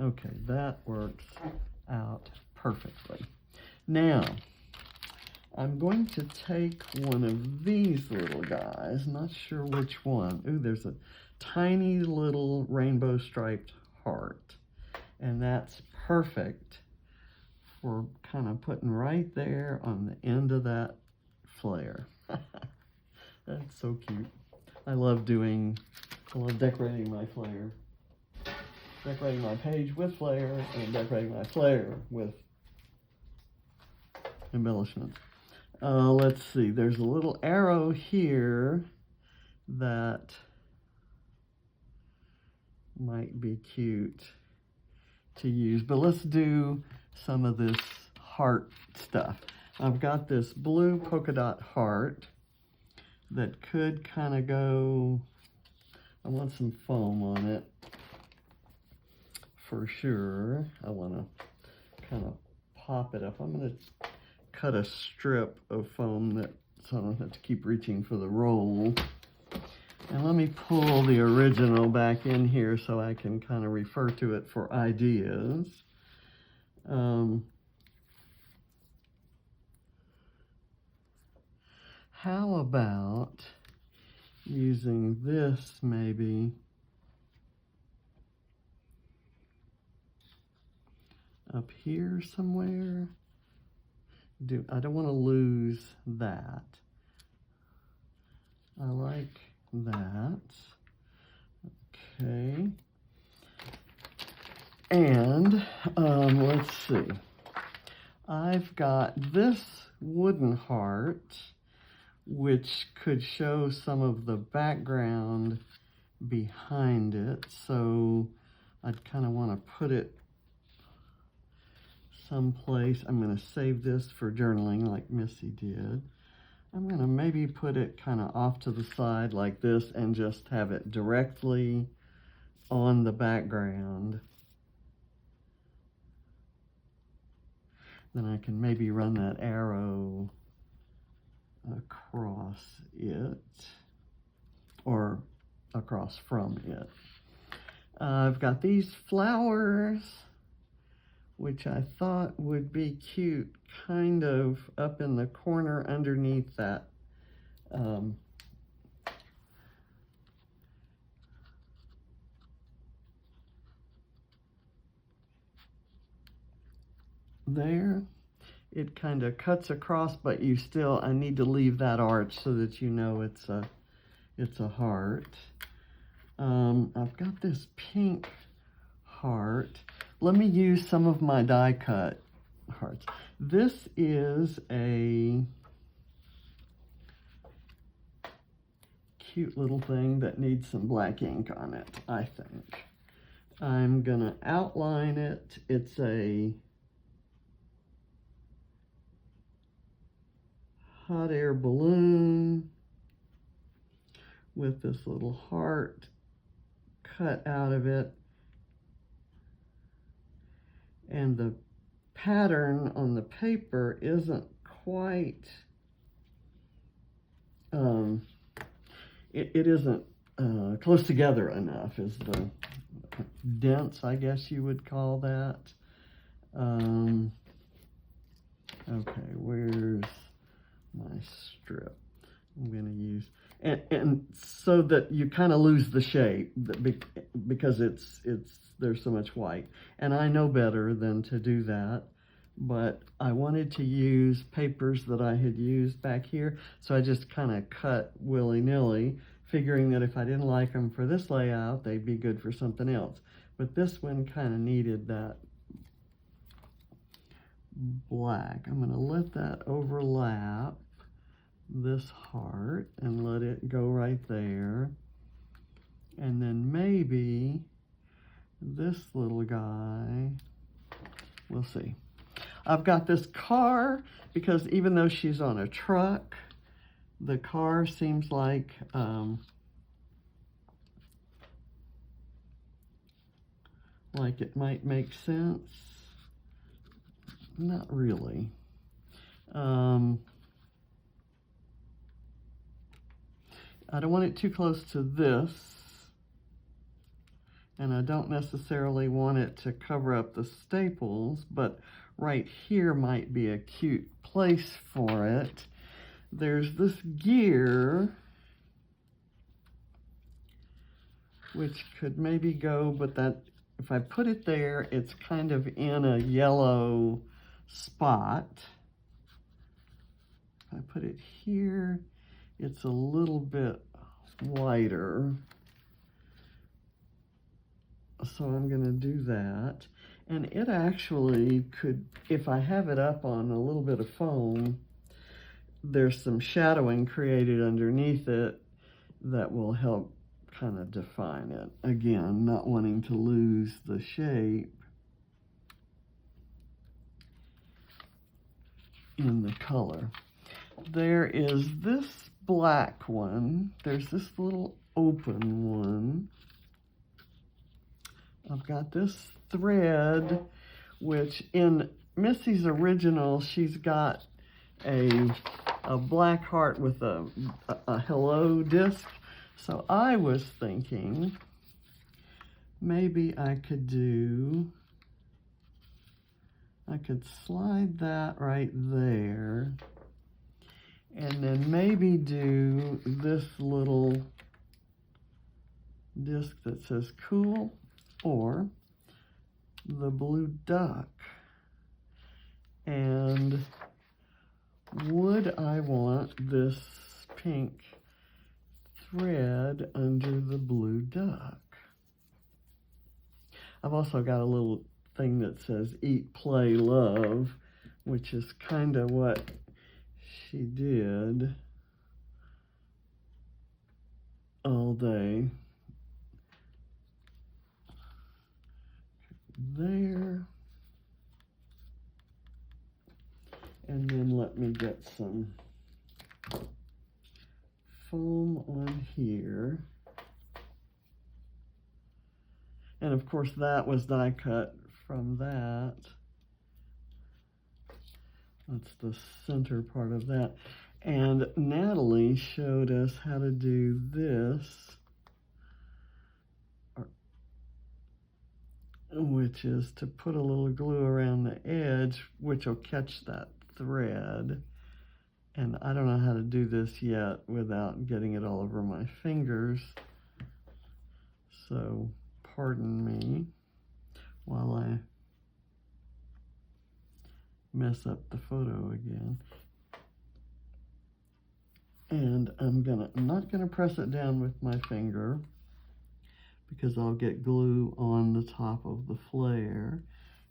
S1: Okay, that works out perfectly. Now, I'm going to take one of these little guys, not sure which one. Ooh, there's a tiny little rainbow striped heart, and that's perfect for kind of putting right there on the end of that flare. That's so cute. I love decorating my flare. Decorating my page with flare and decorating my flare with embellishment. Let's see, there's a little arrow here that might be cute to use, but let's do some of this heart stuff. I've got this blue polka dot heart that could kind of go, I want some foam on it for sure. I want to kind of pop it up. I'm going to cut a strip of foam so I don't have to keep reaching for the roll. And let me pull the original back in here so I can kind of refer to it for ideas. How about using this maybe up here somewhere? I don't want to lose that. I like that. Okay. And let's see. I've got this wooden heart, which could show some of the background behind it. So I'd kind of want to put it someplace. I'm going to save this for journaling like Missy did. I'm gonna maybe put it kind of off to the side like this and just have it directly on the background. Then I can maybe run that arrow across it, or across from it. I've got these flowers, which I thought would be cute, kind of up in the corner underneath that there. It kind of cuts across, but you still, I need to leave that arch so that you know it's a heart. I've got this pink heart. Let me use some of my die cut hearts. This is a cute little thing that needs some black ink on it, I think. I'm gonna outline it. It's a hot air balloon with this little heart cut out of it. And the pattern on the paper isn't quite, it isn't close together enough, is the dense, I guess you would call that. Okay, where's my strip? I'm going to use, and so that you kind of lose the shape because there's so much white, and I know better than to do that, but I wanted to use papers that I had used back here, so I just kind of cut willy-nilly, figuring that if I didn't like them for this layout, they'd be good for something else. But this one kind of needed that black. I'm going to let that overlap this heart and let it go right there. And then maybe this little guy, we'll see. I've got this car because even though she's on a truck, the car seems like it might make sense. Not really. I don't want it too close to this, and I don't necessarily want it to cover up the staples, but right here might be a cute place for it. There's this gear, which could maybe go, but that if I put it there, it's kind of in a yellow spot. If I put it here, it's a little bit whiter. So I'm going to do that. And it actually could, if I have it up on a little bit of foam, there's some shadowing created underneath it that will help kind of define it. Again, not wanting to lose the shape in the color. There is this black one. There's this little open one. I've got this thread, which in Missy's original, she's got a black heart with a hello disc. So I was thinking maybe I could slide that right there, and then maybe do this little disc that says cool, or the blue duck. And would I want this pink thread under the blue duck? I've also got a little thing that says eat, play, love, which is kind of what she did all day. There. And then let me get some foam on here. And of course that was die cut from that. That's the center part of that. And Natalie showed us how to do this, which is to put a little glue around the edge, which will catch that thread. And I don't know how to do this yet without getting it all over my fingers. So pardon me while I mess up the photo again. And I'm not gonna press it down with my finger because I'll get glue on the top of the flare,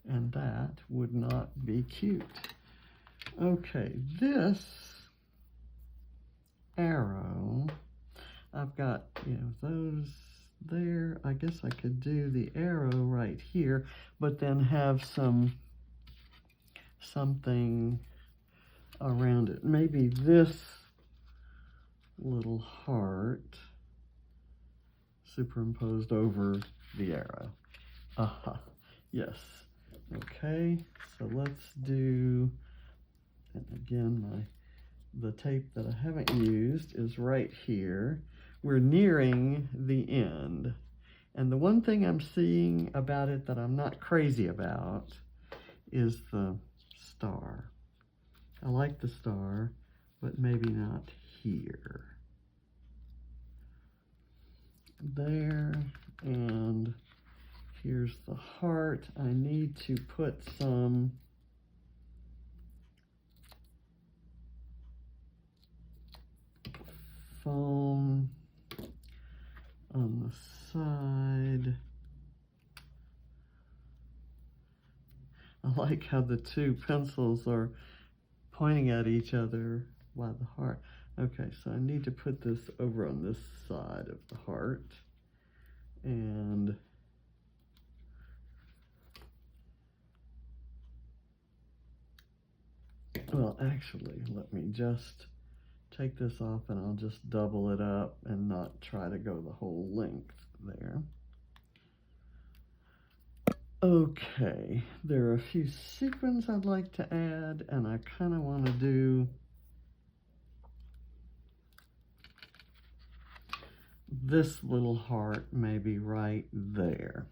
S1: and that would not be cute. Okay, this arrow, I've got, you know, those there. I guess I could do the arrow right here, but then have something around it. Maybe this little heart superimposed over the arrow. Yes. Okay, so let's do, and again, the tape that I haven't used is right here. We're nearing the end. And the one thing I'm seeing about it that I'm not crazy about is the star. I like the star, but maybe not here. There, and here's the heart. I need to put some foam on the side. I like how the two pencils are pointing at each other by the heart. Okay, so I need to put this over on this side of the heart. And well, actually, let me just take this off and I'll just double it up and not try to go the whole length there. Okay, there are a few sequins I'd like to add, and I kind of want to do this little heart maybe right there.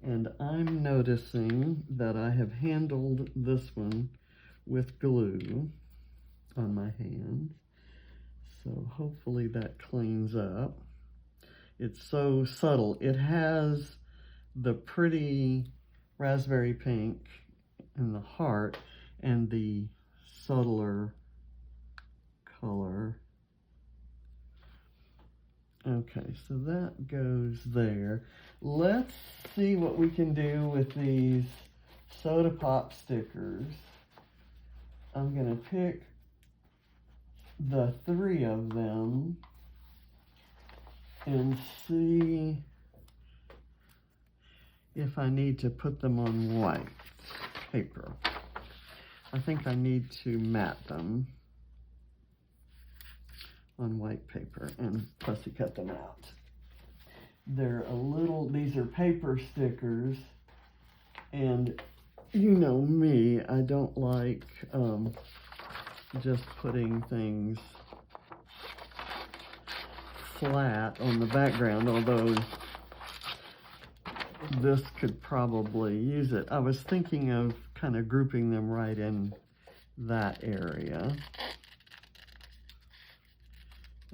S1: And I'm noticing that I have handled this one with glue on my hand. So hopefully that cleans up. It's so subtle. It has the pretty raspberry pink in the heart and the subtler color. Okay, so that goes there. Let's see what we can do with these soda pop stickers. I'm gonna pick the 3 of them and see if I need to put them on white paper. I think I need to mat them on white paper and fussy cut them out. They're a little, these are paper stickers, and you know me, I don't like just putting things flat on the background, although this could probably use it. I was thinking of kind of grouping them right in that area.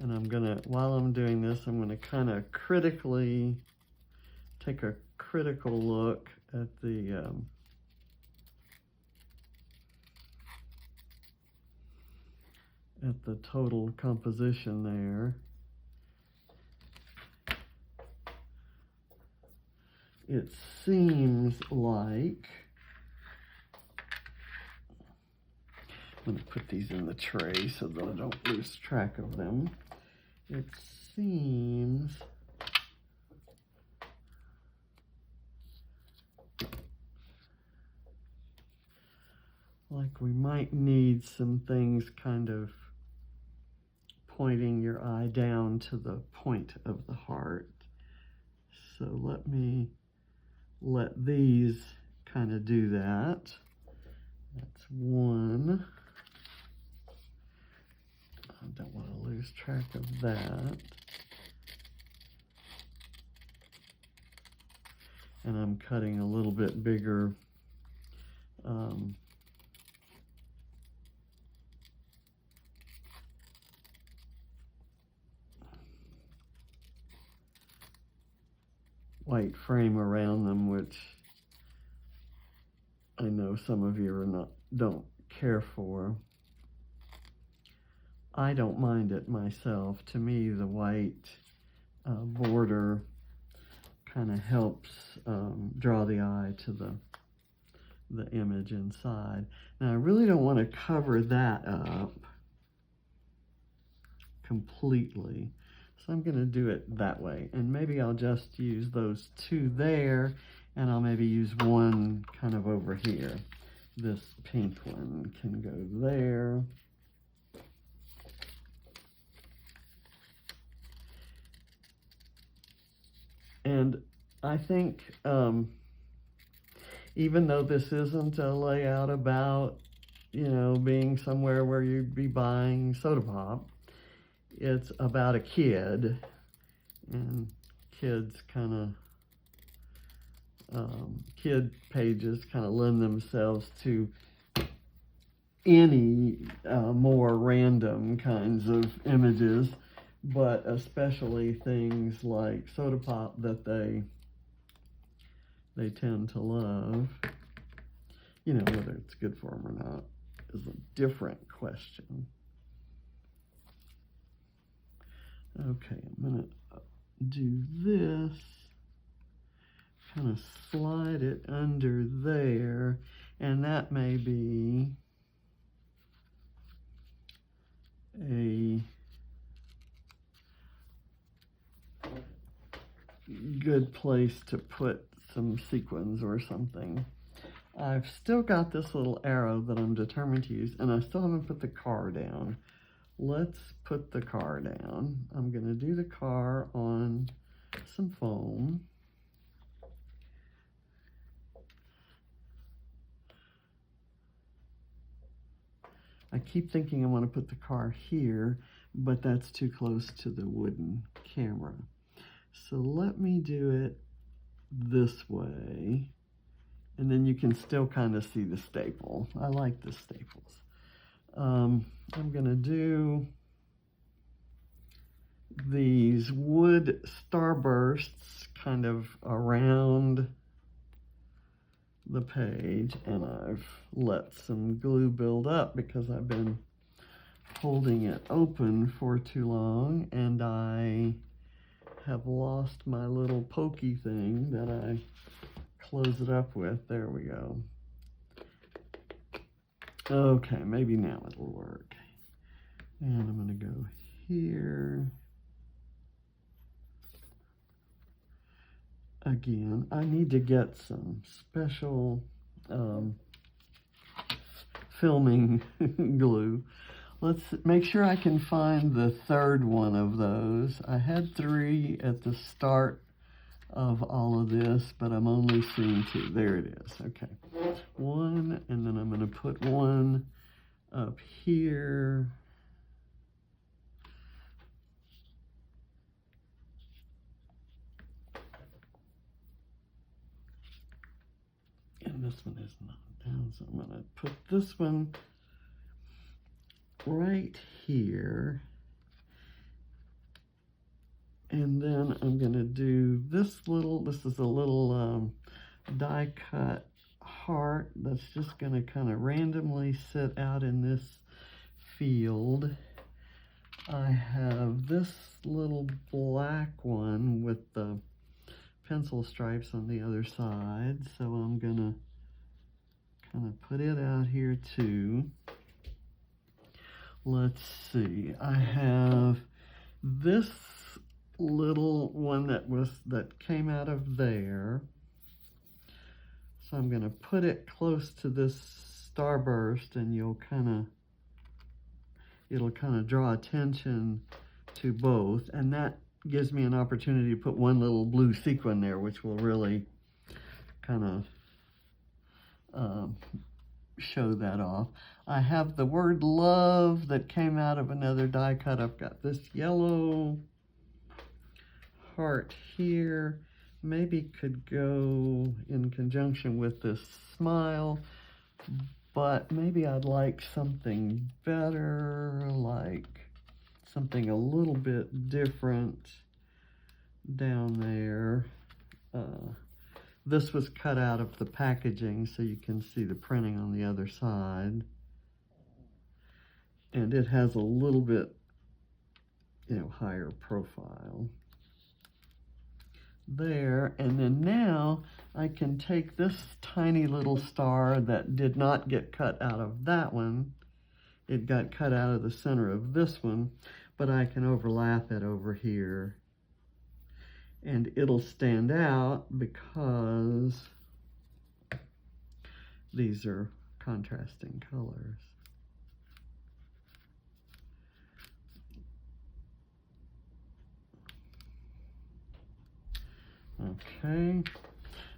S1: And I'm gonna, while I'm doing this, I'm gonna kind of critically take a critical look at the total composition there. It seems like, I'm going to put these in the tray so that I don't lose track of them. It seems like we might need some things kind of pointing your eye down to the point of the heart. So let me let these kind of do that. That's one. I don't want to lose track of that. And I'm cutting a little bit bigger white frame around them, which I know some of you don't care for. I don't mind it myself. To me, the white border kind of helps draw the eye to the image inside. Now, I really don't want to cover that up completely, so I'm going to do it that way. And maybe I'll just use those two there, and I'll maybe use one kind of over here. This pink one can go there. And I think even though this isn't a layout about, you know, being somewhere where you'd be buying soda pop, it's about a kid, and kids kind of, kid pages kind of lend themselves to any more random kinds of images, but especially things like soda pop that they tend to love. You know, whether it's good for them or not is a different question. Okay, I'm gonna do this, kind of slide it under there, and that may be a good place to put some sequins or something. I've still got this little arrow that I'm determined to use, and I still haven't put the car down. Let's put the car down. I'm going to do the car on some foam. I keep thinking I want to put the car here, but that's too close to the wooden camera. So let me do it this way, and then you can still kind of see the staple. I like the staples. I'm going to do these wood starbursts kind of around the page, and I've let some glue build up because I've been holding it open for too long, and I have lost my little pokey thing that I close it up with. There we go. Okay, maybe now it'll work. And I'm going to go here. Again, I need to get some special filming glue. Let's make sure I can find the third one of those. I had 3 at the start of all of this, but I'm only seeing 2. There it is. Okay. 1, and then I'm going to put 1 up here. And this one is not down, so I'm going to put this one right here. And then I'm going to do this is a little die cut heart that's just going to kind of randomly sit out in this field. I have this little black one with the pencil stripes on the other side, so I'm going to kind of put it out here too. Let's see, I have this little one that came out of there, so I'm going to put it close to this starburst, and you'll kind of, it'll kind of draw attention to both, and that gives me an opportunity to put one little blue sequin there, which will really kind of show that off. I have the word love that came out of another die cut. I've got this yellow heart here. Maybe could go in conjunction with this smile, but maybe I'd like something better, like something a little bit different down there. This was cut out of the packaging so you can see the printing on the other side. And it has a little bit, higher profile there. And then now I can take this tiny little star that did not get cut out of that one. It got cut out of the center of this one, but I can overlap it over here. And it'll stand out because these are contrasting colors. Okay,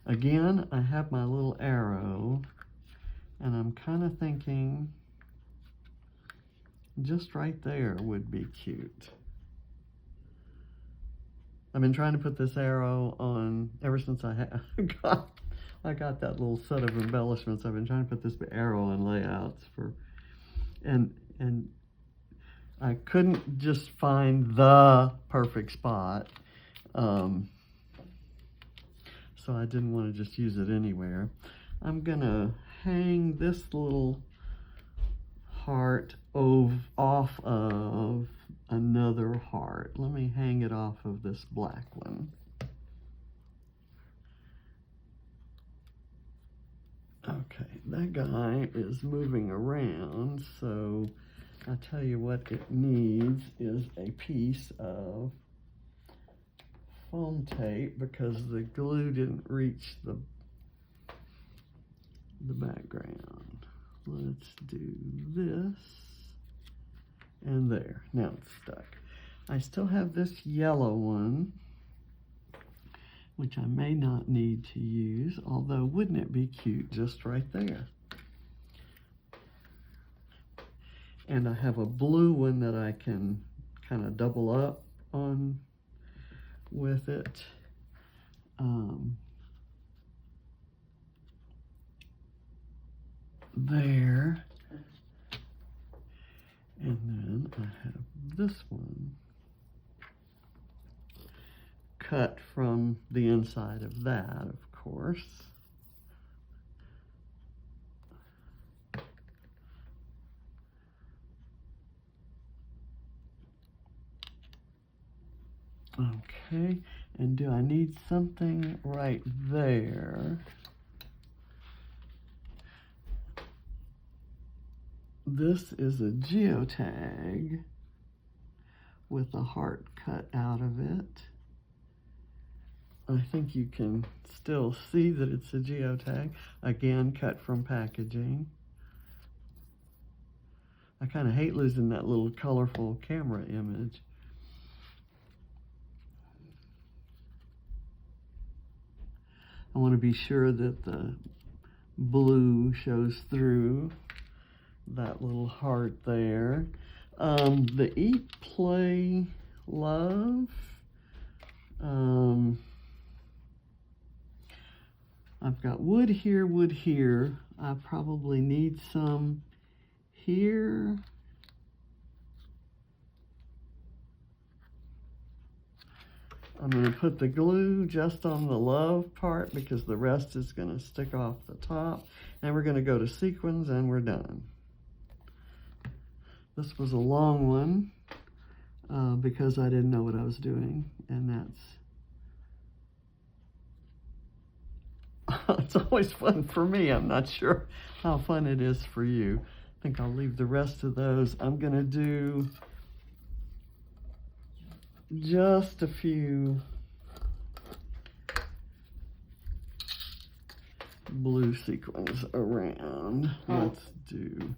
S1: again, I have my little arrow, and I'm kind of thinking just right there would be cute. I've been trying to put this arrow on ever since I got that little set of embellishments. I've been trying to put this arrow on layouts and I couldn't just find the perfect spot. So I didn't want to just use it anywhere. I'm gonna hang this little heart off of another heart. Let me hang it off of this black one. Okay, that guy is moving around, so I'll tell you what it needs is a piece of foam tape because the glue didn't reach the background. Let's do this, and there, now it's stuck. I still have this yellow one, which I may not need to use, although wouldn't it be cute just right there? And I have a blue one that I can kind of double up on with it. There. And then I have this one cut from the inside of that, of course. Okay, and do I need something right there? This is a geotag with a heart cut out of it. I think you can still see that it's a geotag, again cut from packaging. I kind of hate losing that little colorful camera image. I want to be sure that the blue shows through that little heart there. The Eat, Play, Love. I've got wood here, wood here. I probably need some here. I'm going to put the glue just on the love part because the rest is going to stick off the top. And we're going to go to sequins and we're done. This was a long one because I didn't know what I was doing, and that's it's always fun for me. I'm not sure how fun it is for you. I think I'll leave the rest of those. I'm going to do just a few blue sequins around. Let's do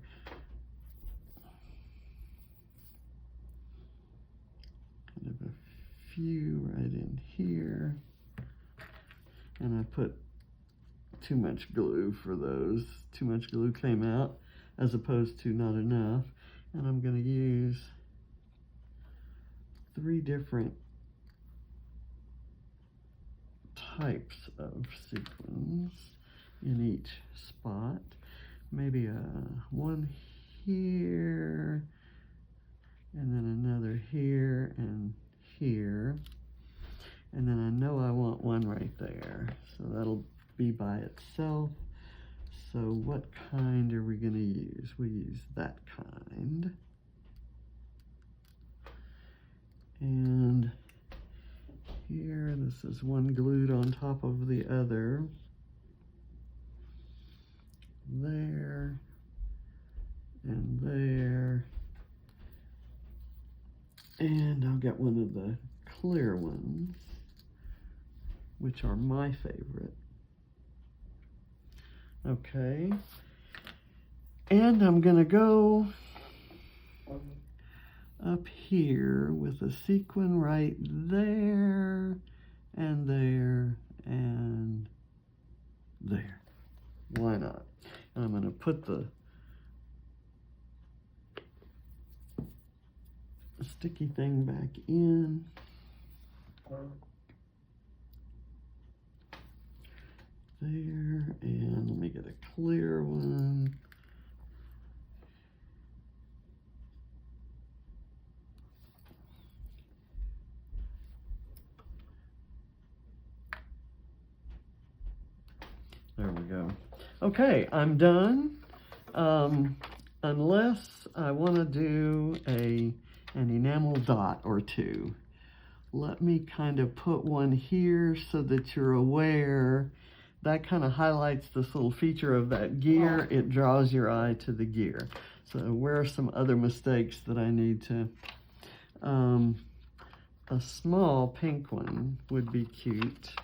S1: few right in here. And I put too much glue for those. Too much glue came out as opposed to not enough. And I'm going to use 3 different types of sequins in each spot. Maybe one here, and then another here and here. And then I know I want one right there, so that'll be by itself. So what kind are we going to use? We use that kind. And here, this is one glued on top of the other. There, and there. And I'll get one of the clear ones, which are my favorite. Okay. And I'm gonna go up here with a sequin right there, and there, and there. Why not? And I'm gonna put the sticky thing back in. There, and let me get a clear one. There we go. Okay, I'm done. Unless I want to do an enamel dot or two. Let me kind of put one here so that you're aware. That kind of highlights this little feature of that gear. It draws your eye to the gear. So where are some other mistakes that I need to... a small pink one would be cute.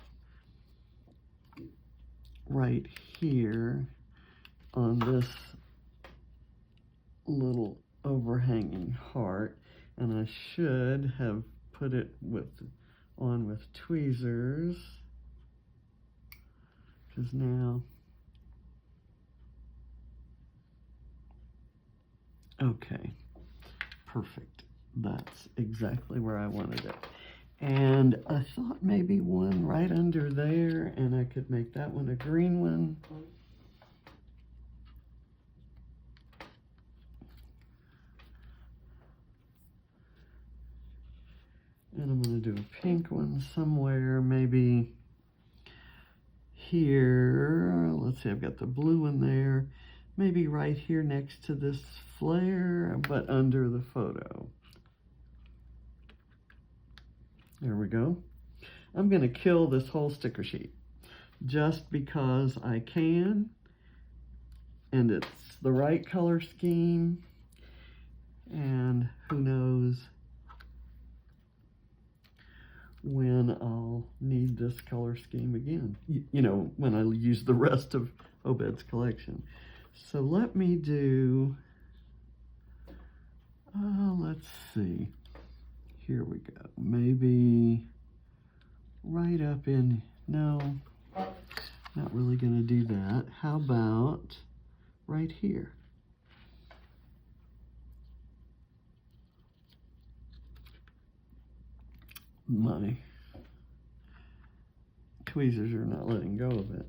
S1: Right here on this little overhanging heart. And I should have put it on with tweezers. Because now, okay, perfect. That's exactly where I wanted it. And I thought maybe one right under there, and I could make that one a green one. And I'm going to do a pink one somewhere, maybe here. Let's see, I've got the blue one there. Maybe right here next to this flare, but under the photo. There we go. I'm going to kill this whole sticker sheet just because I can, and it's the right color scheme, and who knows when I'll need this color scheme again, you know, when I use the rest of Obed's collection. So let me do, let's see, here we go, maybe right up in, no, not really gonna do that. How about right here? My tweezers are not letting go of it.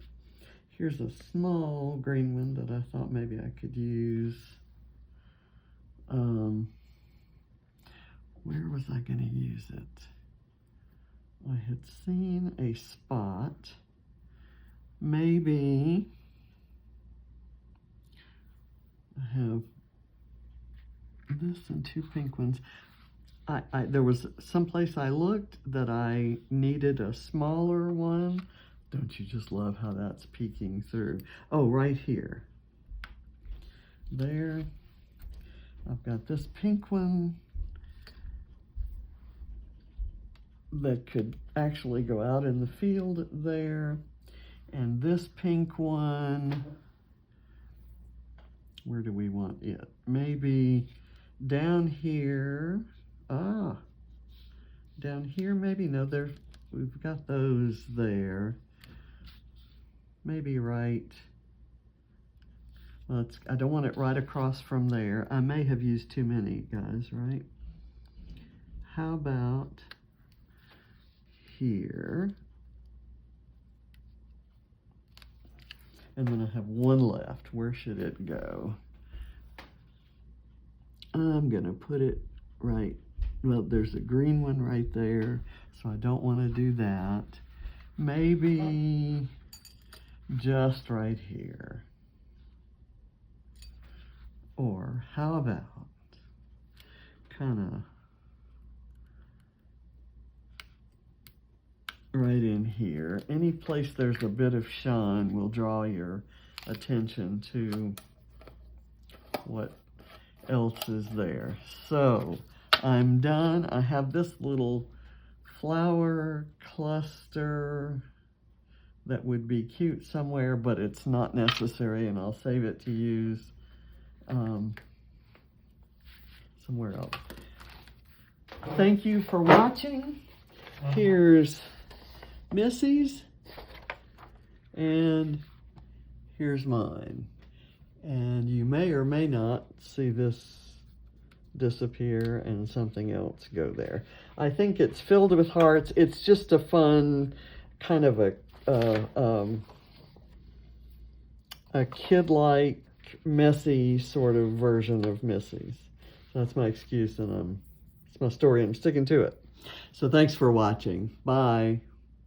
S1: Here's a small green one that I thought maybe I could use. Where was I going to use it? I had seen a spot. Maybe I have this and 2 pink ones. There was someplace I looked that I needed a smaller one. Don't you just love how that's peeking through? Oh, right here. There. I've got this pink one that could actually go out in the field there. And this pink one, where do we want it? Maybe down here. Down down here, maybe? No, we've got those there. Maybe right, well, I don't want it right across from there. I may have used too many, guys, right? How about here? And then I have one left. Where should it go? I'm gonna put it right, well, there's a green one right there, so I don't want to do that. Maybe just right here. Or how about kind of right in here. Any place there's a bit of shine will draw your attention to what else is there. So I'm done. I have this little flower cluster that would be cute somewhere, but it's not necessary, and I'll save it to use somewhere else. Thank you for watching. Here's Missy's, and here's mine. And you may or may not see this disappear and something else go there. I think it's filled with hearts. It's just a fun kind of a kid-like, messy sort of version of Missy's. So that's my excuse, and it's my story. I'm sticking to it. So thanks for watching. Bye.